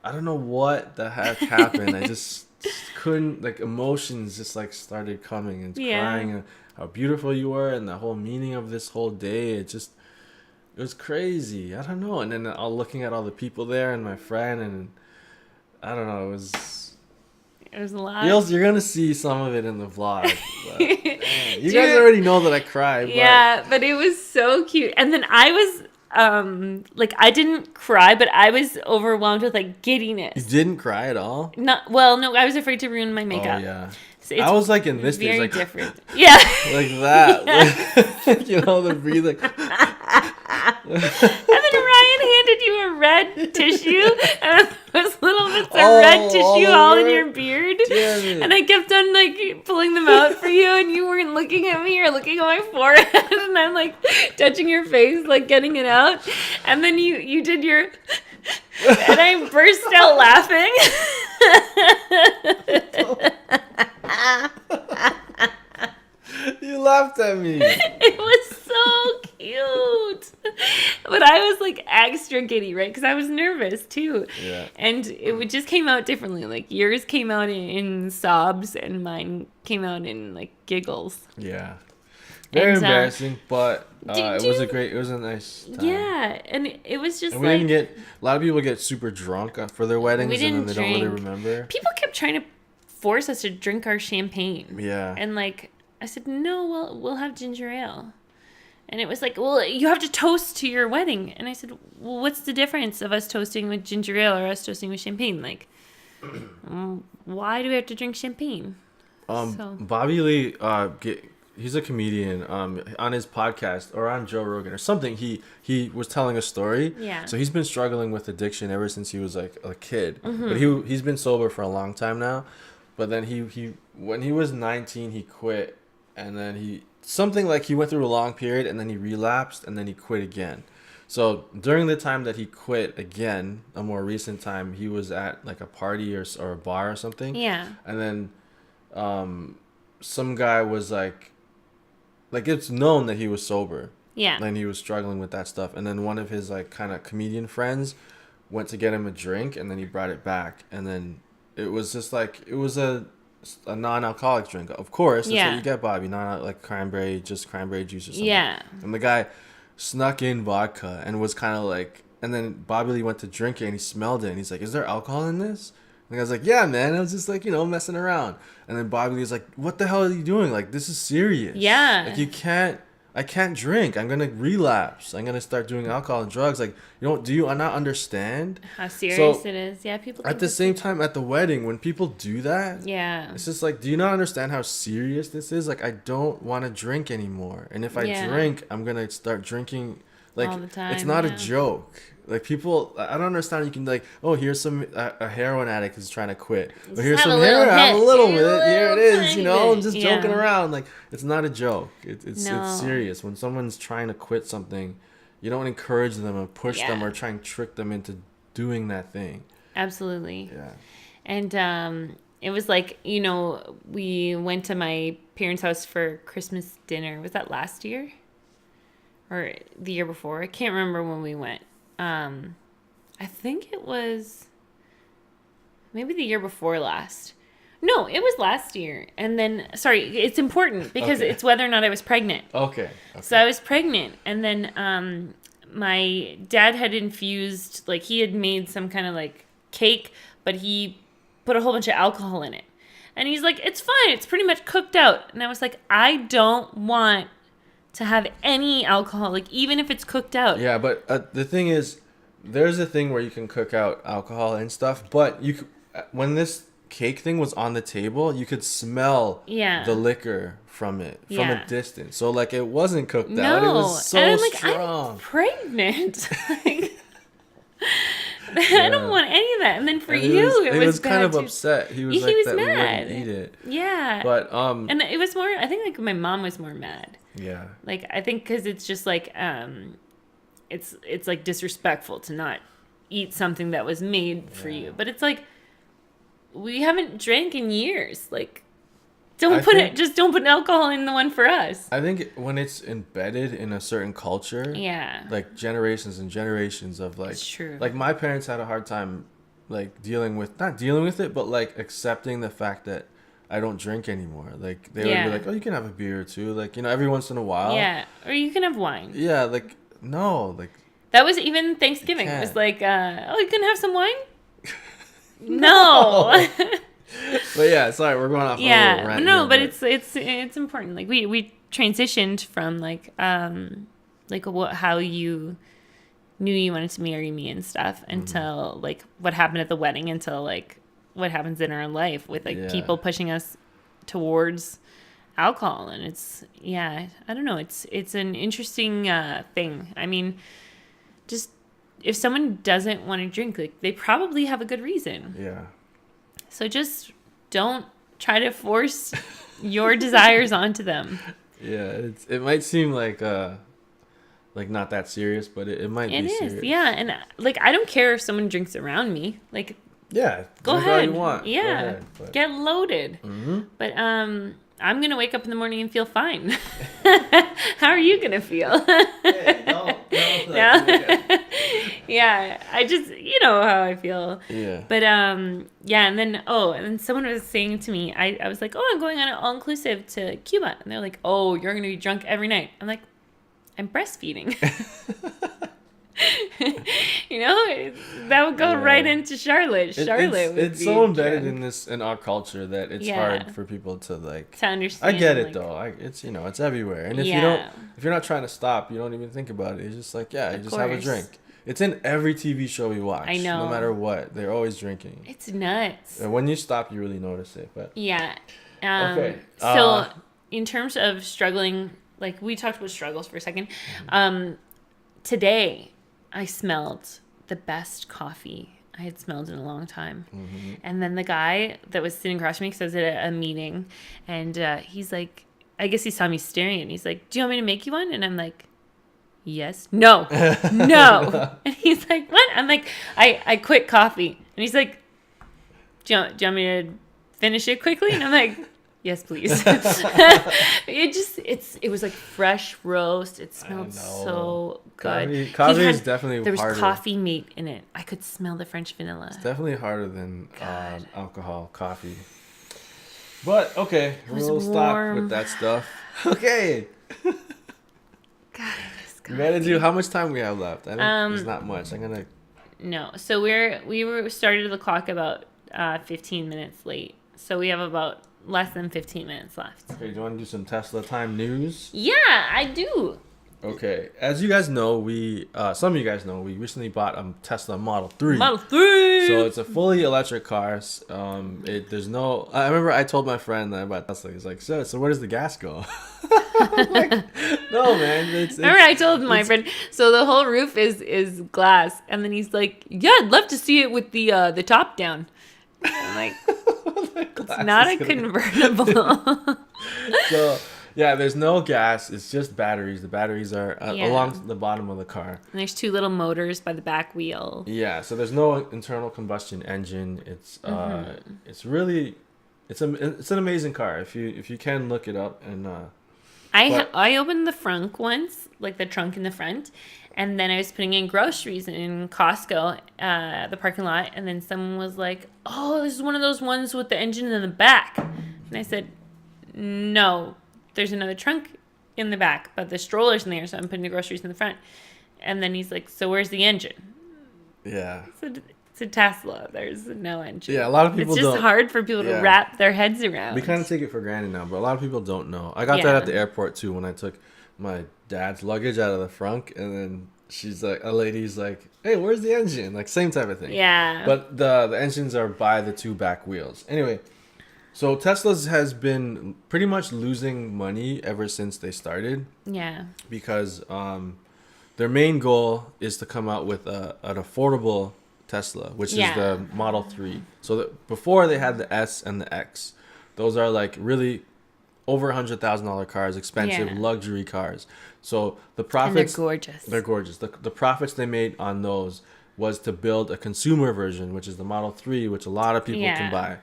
I don't know what the heck happened. I just couldn't, like, emotions just like started coming and crying, and how beautiful you were, and the whole meaning of this whole day. It was crazy. I don't know. And then looking at all the people there and my friend, and I don't know. It was a lot. You're going to see some of it in the vlog. But, man, you guys already know that I cried. Yeah, but it was so cute. And then I was, I didn't cry, but I was overwhelmed with, like, giddiness. You didn't cry at all? No, I was afraid to ruin my makeup. Oh, yeah. So I was like in this very stage, like different. Yeah, like that. Yeah. The breathing. And then Ryan handed you a red tissue, and there was little bits of red tissue all in your beard. Damn it. And I kept on like pulling them out for you, and you weren't looking at me or looking at my forehead, and I'm like touching your face, like getting it out. And then you did your, and I burst out laughing. You laughed at me. It was so cute. But I was like extra giddy, right? Because I was nervous too. Yeah. And it just came out differently. Like yours came out in sobs and mine came out in like giggles. Yeah. Very embarrassing, but it was a nice time. Yeah, and it was just and we didn't get, a lot of people get super drunk for their weddings and then they drink. don't really remember. People kept trying to force us to drink our champagne. Yeah. And like, I said, no, we'll have ginger ale. And it was like, well, you have to toast to your wedding. And I said, well, what's the difference of us toasting with ginger ale or us toasting with champagne? Like, why do we have to drink champagne? Bobby Lee, he's a comedian. On his podcast or on Joe Rogan or something, he was telling a story. Yeah. So he's been struggling with addiction ever since he was like a kid. Mm-hmm. But he's been sober for a long time now. But then he when he was 19, he quit, and then he went through a long period, and then he relapsed, and then he quit again. So during the time that he quit again, a more recent time, he was at like a party or a bar or something. Yeah. And then some guy was like it's known that he was sober. Yeah. And he was struggling with that stuff. And then one of his like kind of comedian friends went to get him a drink, and then he brought it back. And then it was just like, it was a non-alcoholic drink. Of course, that's what you get, Bobby. Not like cranberry juice or something. Yeah. And the guy snuck in vodka and was kind of like, and then Bobby Lee went to drink it and he smelled it and he's like, is there alcohol in this? And I was like, yeah, man. I was just like, messing around. And then Bobby Lee's like, what the hell are you doing? Like, this is serious. Yeah. Like, I can't drink. I'm going to relapse. I'm going to start doing alcohol and drugs. Like, do you not understand? How serious it is. Yeah, people at the same time, at the wedding, when people do that, it's just like, do you not understand how serious this is? Like, I don't want to drink anymore. And if I drink, I'm going to start drinking. Like, all the time, it's not a joke. Like, people, I don't understand. You can like, oh, here's some a heroin addict who's trying to quit. Or here's some heroin. Have a little bit. Here it is. I'm just joking around. Like, it's not a joke. It's serious. When someone's trying to quit something, you don't encourage them and push them or try and trick them into doing that thing. Absolutely. Yeah. And it was like, we went to my parents' house for Christmas dinner. Was that last year? Or the year before? I can't remember when we went. I think it was maybe the year before last. No, it was last year. And then, sorry, it's important because Okay. it's whether or not I was pregnant. Okay. So I was pregnant, and then my dad had infused, like, he had made some kind of like cake, but he put a whole bunch of alcohol in it. And he's like, it's fine, it's pretty much cooked out. And I was like, I don't want to have any alcohol, like, even if it's cooked out. Yeah, but the thing is, there's a thing where you can cook out alcohol and stuff, but when this cake thing was on the table, you could smell the liquor from it from a distance. So like it wasn't cooked out. It was so and I'm like, strong. I'm pregnant. Like, I don't want any of that. And then for you, it was kind of bad too. upset. He was He like was that mad. we wouldn't eat it. Yeah. But and it was more, I think like my mom was more mad. Yeah. Like, I think because it's just like, it's like disrespectful to not eat something that was made for you. But it's like, we haven't drank in years. Like, don't put alcohol in the one for us. I think when it's embedded in a certain culture, like generations and generations of like, it's true. Like my parents had a hard time like not dealing with it, but like accepting the fact that I don't drink anymore. Like they would be like, oh, you can have a beer or two, like, you know, every once in a while. Yeah, or you can have wine. Yeah, like no, like that was even Thanksgiving. It was like, oh, you can have some wine. No. But yeah, sorry, we're going off. Yeah, a little rant no, here, but it's important. Like we transitioned from like how you knew you wanted to marry me and stuff until like what happened at the wedding, until like what happens in our life with like people pushing us towards alcohol. And it's I don't know, it's an interesting thing. I mean, just if someone doesn't want to drink, like they probably have a good reason. Yeah. So just don't try to force your desires onto them. Yeah, it might seem like not that serious, but it might be serious. It is, yeah. And like I don't care if someone drinks around me. Like, yeah, go drink ahead. all you want. Yeah, go ahead, get loaded. Mm-hmm. But I'm gonna wake up in the morning and feel fine. How are you gonna feel? Hey, no. Yeah, I just, you know how I feel. Yeah. But and then someone was saying to me, I was like, oh, I'm going on an all inclusive to Cuba, and they're like, oh, you're gonna be drunk every night. I'm like, I'm breastfeeding. You know, that would go right into Charlotte. It's so embedded in our culture that it's hard for people to like to understand. I get it though. It's it's everywhere. And if you're not trying to stop, you don't even think about it. It's just like, you just have a drink. It's in every TV show we watch. I know. No matter what, they're always drinking. It's nuts. And when you stop, you really notice it. But yeah. Okay. So in terms of struggling, like we talked about struggles for a second. Today I smelled the best coffee I had smelled in a long time. Mm-hmm. And then the guy that was sitting across from me, because I was at a meeting, and he's like, I guess he saw me staring, and he's like, do you want me to make you one? And I'm like, yes. No. No. And he's like, what? I'm like, I quit coffee. And he's like, do you want me to finish it quickly? And I'm like, yes, please. It was like fresh roast. It smelled so good. Coffee is definitely harder. There was coffee mate in it. I could smell the French vanilla. It's definitely harder than alcohol, coffee. But okay, we'll stop with that stuff. Okay. God, we gotta do. How much time we have left? I think there's not much. No. So we were started the clock about 15 minutes late. So we have about less than 15 minutes left. Okay, do you want to do some Tesla time news? Yeah, I do. Okay, as you guys know, some of you guys know, we recently bought a Tesla Model 3. Model 3! So it's a fully electric car. There's no... I remember I told my friend that I bought Tesla. He's like, so where does the gas go? I'm like, no, man. Remember I told my friend, so the whole roof is glass. And then he's like, yeah, I'd love to see it with the top down. I'm like, it's not a convertible. So... yeah, there's no gas. It's just batteries. The batteries are along the bottom of the car. And there's two little motors by the back wheel. Yeah, so there's no internal combustion engine. It's it's really it's an amazing car. If you can look it up and I opened the frunk once, like the trunk in the front, and then I was putting in groceries in Costco, the parking lot, and then someone was like, "Oh, this is one of those ones with the engine in the back," and I said, "No, there's another trunk in the back, but the stroller's in there, so I'm putting the groceries in the front." And then he's like, "So where's the engine?" Yeah. It's a Tesla. There's no engine. Yeah, a lot of people It's just hard for people to wrap their heads around. We kind of take it for granted now, but a lot of people don't know. I got that at the airport too when I took my dad's luggage out of the frunk, and then a lady's like, "Hey, where's the engine?" Like same type of thing. Yeah. But the engines are by the two back wheels. Anyway, so Tesla's has been pretty much losing money ever since they started. Yeah. Because their main goal is to come out with an affordable Tesla, which is the Model 3. So before they had the S and the X. Those are like really over $100,000 cars, expensive luxury cars. So the profits... And they're gorgeous. They're gorgeous. The profits they made on those was to build a consumer version, which is the Model 3, which a lot of people can buy.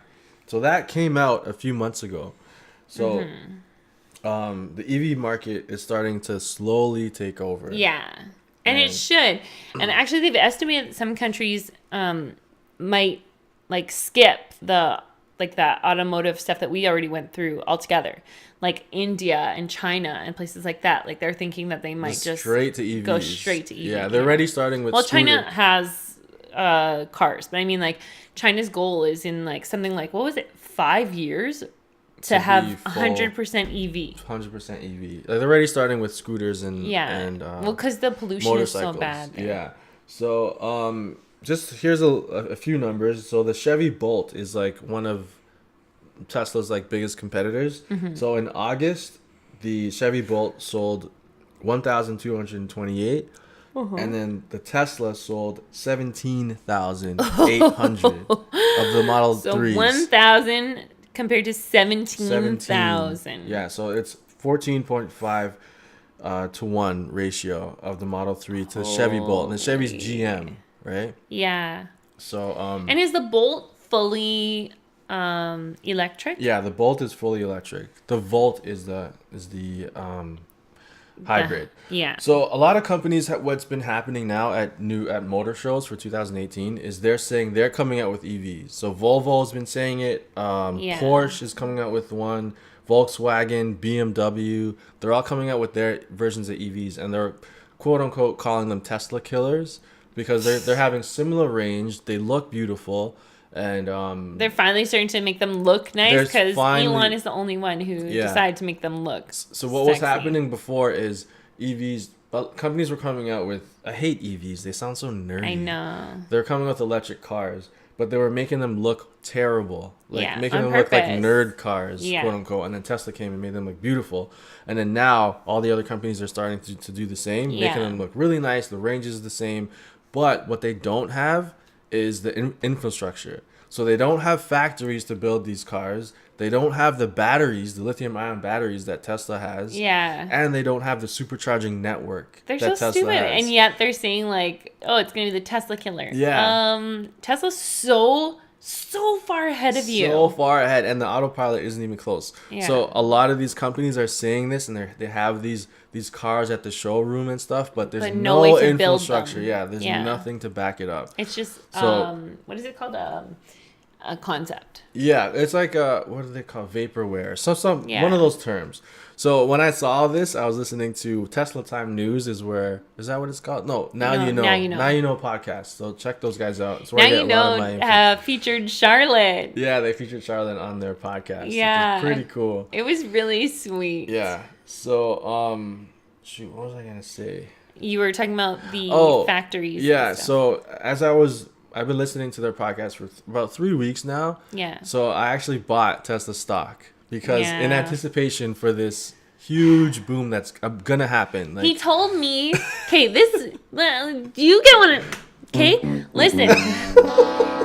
So that came out a few months ago. So the EV market is starting to slowly take over. Yeah. And it should. And actually, they've estimated that some countries might like skip the that automotive stuff that we already went through altogether. Like India and China and places like that. Like they're thinking that they might just straight to EVs. Go straight to EV. Yeah, they're already starting with China has cars, but I mean like China's goal is in like something like, what was it, 5 years to have 100% EV. 100% EV. Like they're already starting with scooters and well, because the pollution is so bad there. Yeah. So just here's a few numbers. So the Chevy Bolt is like one of Tesla's like biggest competitors. So in August, the Chevy Bolt sold 1,228. And then the Tesla sold 17,800 of the Model 3s. So 1,000 compared to 17,000. Yeah, so it's 14.5 to 1 ratio of the Model 3 to the Chevy Bolt. And the Chevy's GM, right? Yeah. So and is the Bolt fully electric? Yeah, the Bolt is fully electric. The Volt is the hybrid. Yeah. So a lot of companies, what's been happening now at motor shows for 2018 is they're saying they're coming out with EVs. So Volvo's been saying it. Porsche is coming out with one. Volkswagen, BMW, they're all coming out with their versions of EVs, and they're quote unquote calling them Tesla killers because they're having similar range. They look beautiful. And they're finally starting to make them look nice because Elon is the only one who decided to make them look so what was happening before is EVs, companies were coming out with, I hate EVs, they sound so nerdy. I know. They're coming with electric cars, but they were making them look terrible, making them look like nerd cars, quote unquote. And then Tesla came and made them look beautiful. And then now all the other companies are starting to do the same, making them look really nice. The range is the same, but what they don't have is the infrastructure. So they don't have factories to build these cars. They don't have the batteries, the lithium-ion batteries that Tesla has. Yeah. And they don't have the supercharging network that Tesla stupid. has. And yet they're saying like, oh, it's going to be the Tesla killer. Yeah. Tesla's so far ahead of you. So far ahead. And the autopilot isn't even close. Yeah. So a lot of these companies are saying this, and they have these cars at the showroom and stuff, but there's no way to infrastructure. build them. Yeah, there's nothing to back it up. It's just, what is it called? A concept. Yeah, it's like what do they call vaporware? One of those terms. So when I saw this, I was listening to Tesla Time News. Is that what it's called? No, Now You Know podcast. So check those guys out. It's where Now You Know featured Charlotte. Yeah, they featured Charlotte on their podcast. Yeah, it's pretty cool. It was really sweet. Yeah. So shoot, what was I gonna say? You were talking about the factories. Yeah. So I've been listening to their podcast for about 3 weeks now. Yeah. So I actually bought Tesla stock because in anticipation for this huge boom that's gonna happen. He told me, okay, you get one. Okay, listen.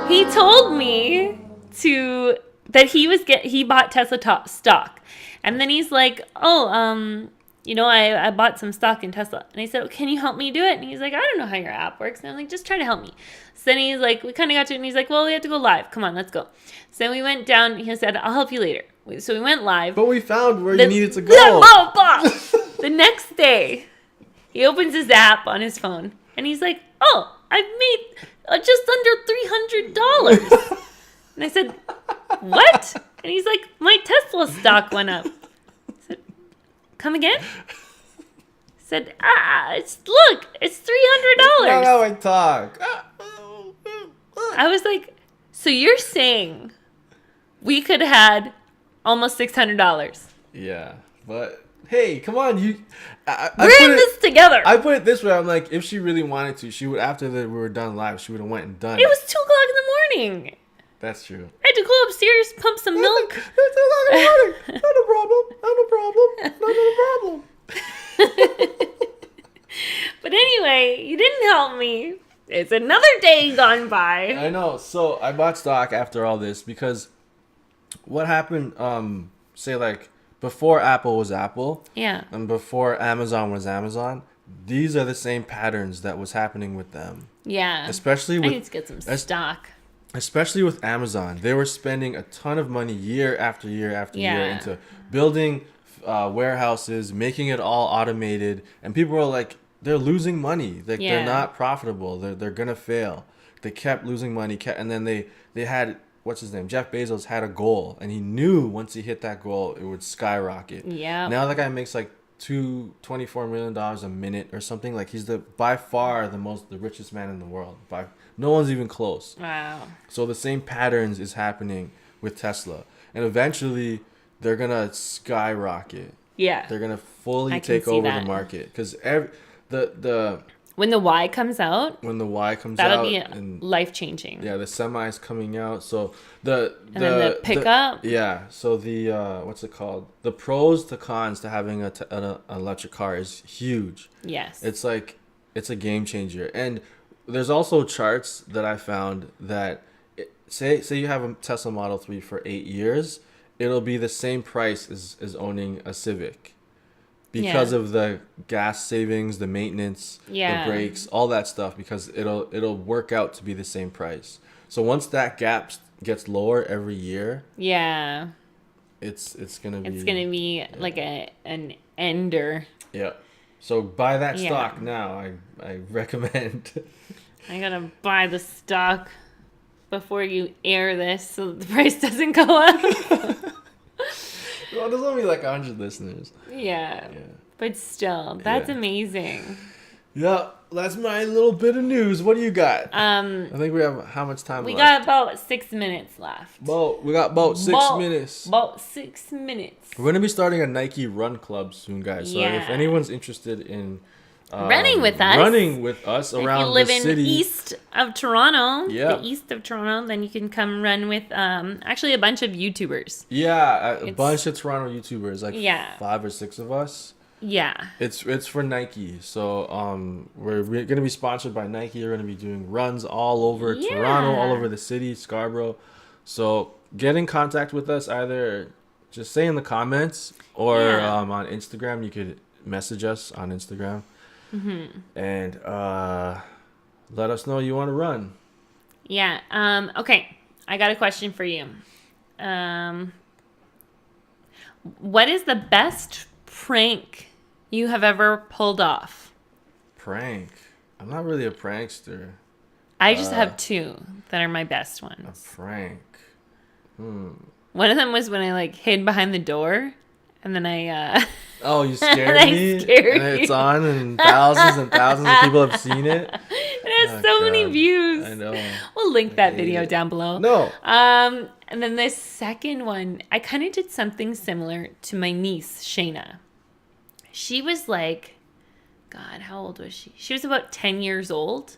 He told me that he bought Tesla stock, and then he's like, I bought some stock in Tesla. And I said, oh, can you help me do it? And he's like, I don't know how your app works. And I'm like, just try to help me. So then he's like, we kind of got to it. And he's like, well, we have to go live. Come on, let's go. So then we went down. He said, I'll help you later. So we went live. But we found where you needed to go. The next day, he opens his app on his phone. And he's like, oh, I've made just under $300. And I said, what? And he's like, my Tesla stock went up. I said, come again? I said, it's $300. Not how I talk. I was like, so you're saying we could have had almost $600? Yeah, but hey, come on, we're in this together. I put it this way: I'm like, if she really wanted to, she would. After we were done live, she would have went and done. It was 2:00 in the morning. That's true. I had to go upstairs, pump some milk. It's 2:00 in the morning. Not a problem. But anyway, you didn't help me. It's another day gone by. I know. So I bought stock after all this because what happened? Say like before Apple was Apple. Yeah. And before Amazon was Amazon. These are the same patterns that was happening with them. Yeah. Especially with I need to get some stock. Especially with Amazon, they were spending a ton of money year after year after year into building warehouses, making it all automated, and people were like, they're losing money. They're not profitable. They're gonna fail. They kept losing money, and then they had what's his name? Jeff Bezos had a goal, and he knew once he hit that goal, it would skyrocket. Yeah. Now that guy makes like $24 million a minute or something. Like he's by far the richest man in the world. No one's even close. Wow. So the same patterns is happening with Tesla, and eventually they're gonna skyrocket. Yeah. They're gonna fully take over the market because when the Y comes out, that'll be life changing. Yeah, the semi's coming out. So then the pickup. So the what's it called? The pros to cons to having an electric car is huge. Yes. It's a game changer. And there's also charts that I found that say you have a Tesla Model 3 for 8 years, it'll be the same price as owning a Civic. Because of the gas savings, the maintenance, the brakes, all that stuff, because it'll work out to be the same price. So once that gap gets lower every year, it's gonna be like an ender. Yeah. So buy that stock now. I recommend. I gotta buy the stock before you air this so the price doesn't go up. Well, there's only like 100 listeners. Yeah. But still, that's amazing. Yeah, that's my little bit of news. What do you got? I think we have how much time left? We got about 6 minutes left. We got about 6 minutes. About 6 minutes. We're going to be starting a Nike run club soon, guys. So if anyone's interested in running with us around the city. If you live in east of Toronto, the east of Toronto, then you can come run with actually a bunch of YouTubers. Yeah, a bunch of Toronto YouTubers, like 5 or 6 of us. Yeah. It's for Nike. So we're going to be sponsored by Nike. We're going to be doing runs all over Toronto, all over the city, Scarborough. So get in contact with us, either just say in the comments or on Instagram. You could message us on Instagram. Mm-hmm. And let us know you want to run. Yeah. Okay. I got a question for you. What is the best prank you have ever pulled off? Prank? I'm not really a prankster. I just have 2 that are my best ones. A prank. One of them was when I hid behind the door. And then oh, you scared me? And it's on, and thousands and thousands of people have seen it. It has so many views. I know. We'll link that video down below. No. And then the second one, I kind of did something similar to my niece, Shayna. She was like, God, how old was she? She was about 10 years old.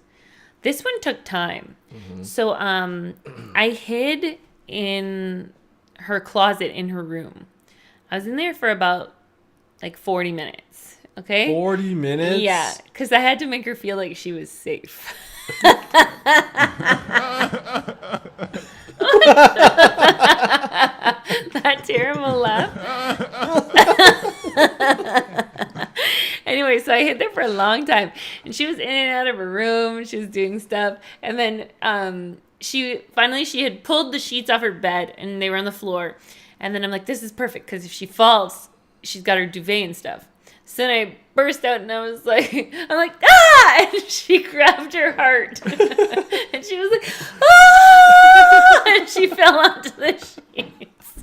This one took time. Mm-hmm. So I hid in her closet in her room. I was in there for about 40 minutes. Okay? 40 minutes? Yeah, because I had to make her feel like she was safe. That terrible laugh. So I hid there for a long time. And she was in and out of her room. She was doing stuff. And then she had pulled the sheets off her bed and they were on the floor. And then I'm like, this is perfect because if she falls, she's got her duvet and stuff. So then I burst out and I'm like, ah! And she grabbed her heart. And she was like, ah! And she fell onto the sheets.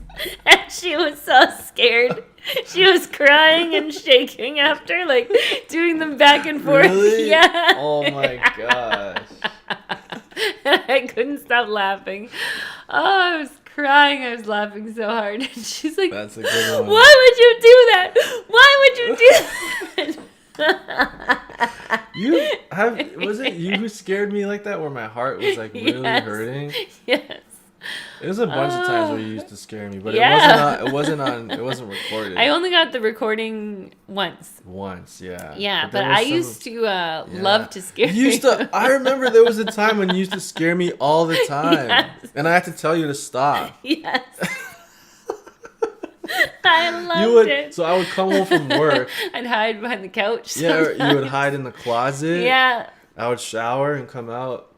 And she was so scared. She was crying and shaking after, like, doing them back and forth. Really? Yeah. Oh my gosh. I couldn't stop laughing. Oh, I was crying. I was laughing so hard. And she's like, That's a good one. why would you do that? Why would you do that? Was it you who scared me like that, where my heart was like really Yes. hurting? Yes. It was a bunch of times where you used to scare me, but Yeah. it wasn't recorded. I only got the recording once. Once, yeah. Yeah, there but was I some- used to love to scare You used to. I remember there was a time when you used to scare me all the time, Yes. and I had to tell you to stop. Yes. I loved You would. it. So I would come home from work. I'd hide behind the couch. Yeah, or you would sometimes. hide in the closet. Yeah. I would shower and come out.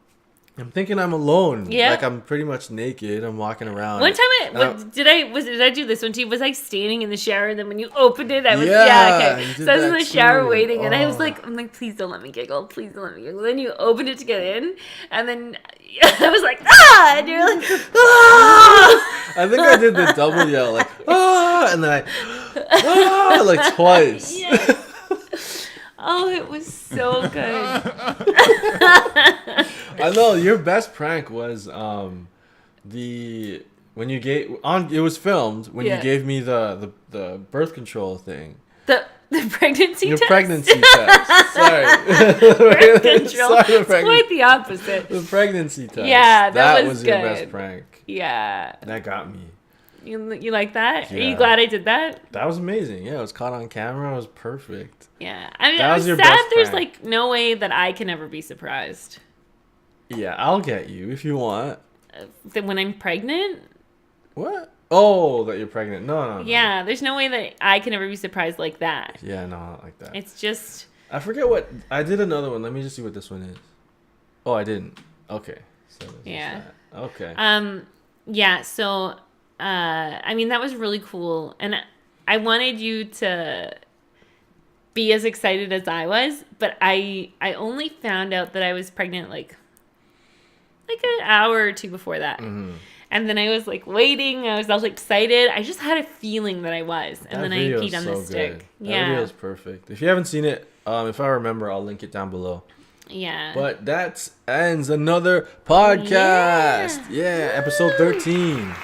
I'm thinking I'm alone. Yeah. Like I'm pretty much naked. I'm walking around. One time, did I do this one too? Was I standing in the shower? And then when you opened it, I was okay. you did So I was in that the shower too. waiting, and I was Oh. like, please don't let me giggle. Please don't let me giggle. Then you opened it to get in, and then I was like, ah, and you're like, ah. I think I did the double yell, like ah, and then like twice. Yeah. Oh, it was so good. I know your best prank was the when you gave on it was filmed when you Yeah. gave me the birth control thing. The pregnancy Your test? pregnancy test. Sorry. Birth control. Sorry, It's quite the opposite. the pregnancy test. Yeah, that was your good. best prank. Yeah. That got me. You like that? Are Yeah. you glad I did that? That was amazing. Yeah, it was caught on camera. It was perfect. Yeah. I mean, That I'm was your sad best there's prank. like no way that I can ever be surprised. Yeah, I'll get you if you want. That when I'm pregnant? What? Oh, that you're pregnant. No. Yeah, there's no way that I can ever be surprised like that. Yeah, no, not like that. It's just I forget what I did another one. Let me just see what this one is. Oh, I didn't. Okay. So this is Yeah. that. Okay. yeah, so I mean that was really cool, and I wanted you to be as excited as I was, but I only found out that I was pregnant like an hour or two before that. Mhm. And then I was like waiting, I was all excited. I just had a feeling that I was, and then I video peed is on so the stick. Good. That video is perfect. If you haven't seen it, if I remember, I'll link it down below. Yeah. But that ends another podcast. Yeah, episode 13.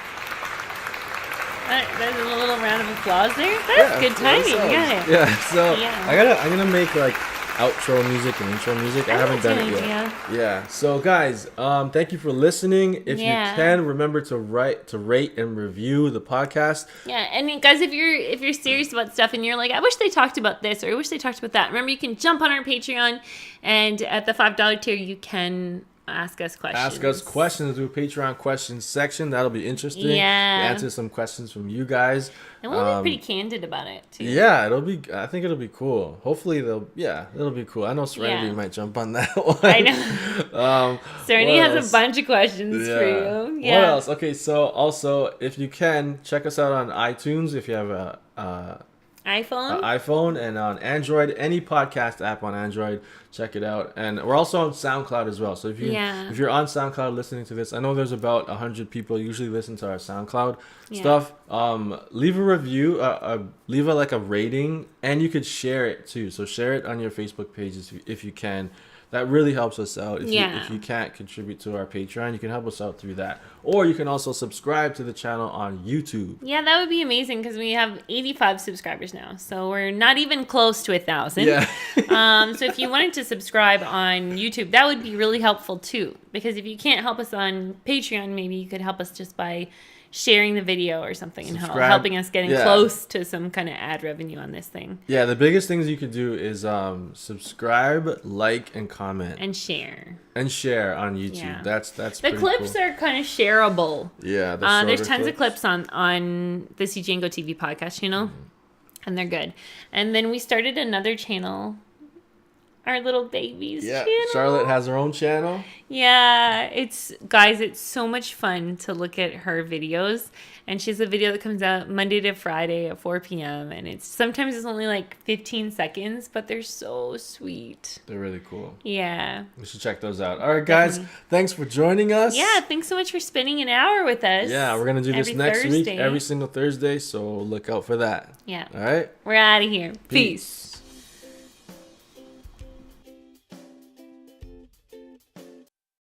There's a little round of applause there. That's good timing. Yeah. Yeah, so Yeah. I'm gonna make like outro music and intro music. I haven't done it yet. Yeah. So guys, thank you for listening. If you can, remember to rate and review the podcast. Yeah, and guys, if you're serious about stuff and you're like, I wish they talked about this or I wish they talked about that, remember you can jump on our Patreon, and at the $5 tier you can ask us questions. Ask us questions through Patreon questions section. That'll be interesting. Yeah. We answer some questions from you guys. And we'll be pretty candid about it too. Yeah, I think it'll be cool. Hopefully it'll be cool. I know Serenity might jump on that one. I know. Serenity has a bunch of questions for you. Yeah. What else? Okay, so also if you can check us out on iTunes if you have a iPhone and on Android, any podcast app on Android, check it out. And we're also on SoundCloud as well. So if you're on SoundCloud listening to this, I know there's about 100 people usually listen to our SoundCloud stuff. Leave a review, leave a rating, and you could share it too. So share it on your Facebook pages if you can. That really helps us out. If you can't contribute to our Patreon, you can help us out through that. Or you can also subscribe to the channel on YouTube. Yeah, that would be amazing because we have 85 subscribers now. So we're not even close to 1,000. Yeah. So if you wanted to subscribe on YouTube, that would be really helpful too. Because if you can't help us on Patreon, maybe you could help us just by sharing the video or something and helping us getting close to some kind of ad revenue on this thing. Yeah, the biggest things you could do is subscribe, like, and comment. And share. And share on YouTube. Yeah. That's the clips cool. are kind of shareable. Yeah, there's tons of clips on the CJ and Go TV podcast channel, and they're good. And then we started another channel our little baby's Yeah, channel. Charlotte has her own channel. Yeah, it's so much fun to look at her videos. And she has a video that comes out Monday to Friday at 4 p.m. And sometimes it's only like 15 seconds, but they're so sweet. They're really cool. Yeah. We should check those out. All right, guys. Definitely. Thanks for joining us. Yeah, thanks so much for spending an hour with us. Yeah, we're going to do this every next week, Thursday. every single Thursday. So look out for that. Yeah. All right. We're out of here. Peace.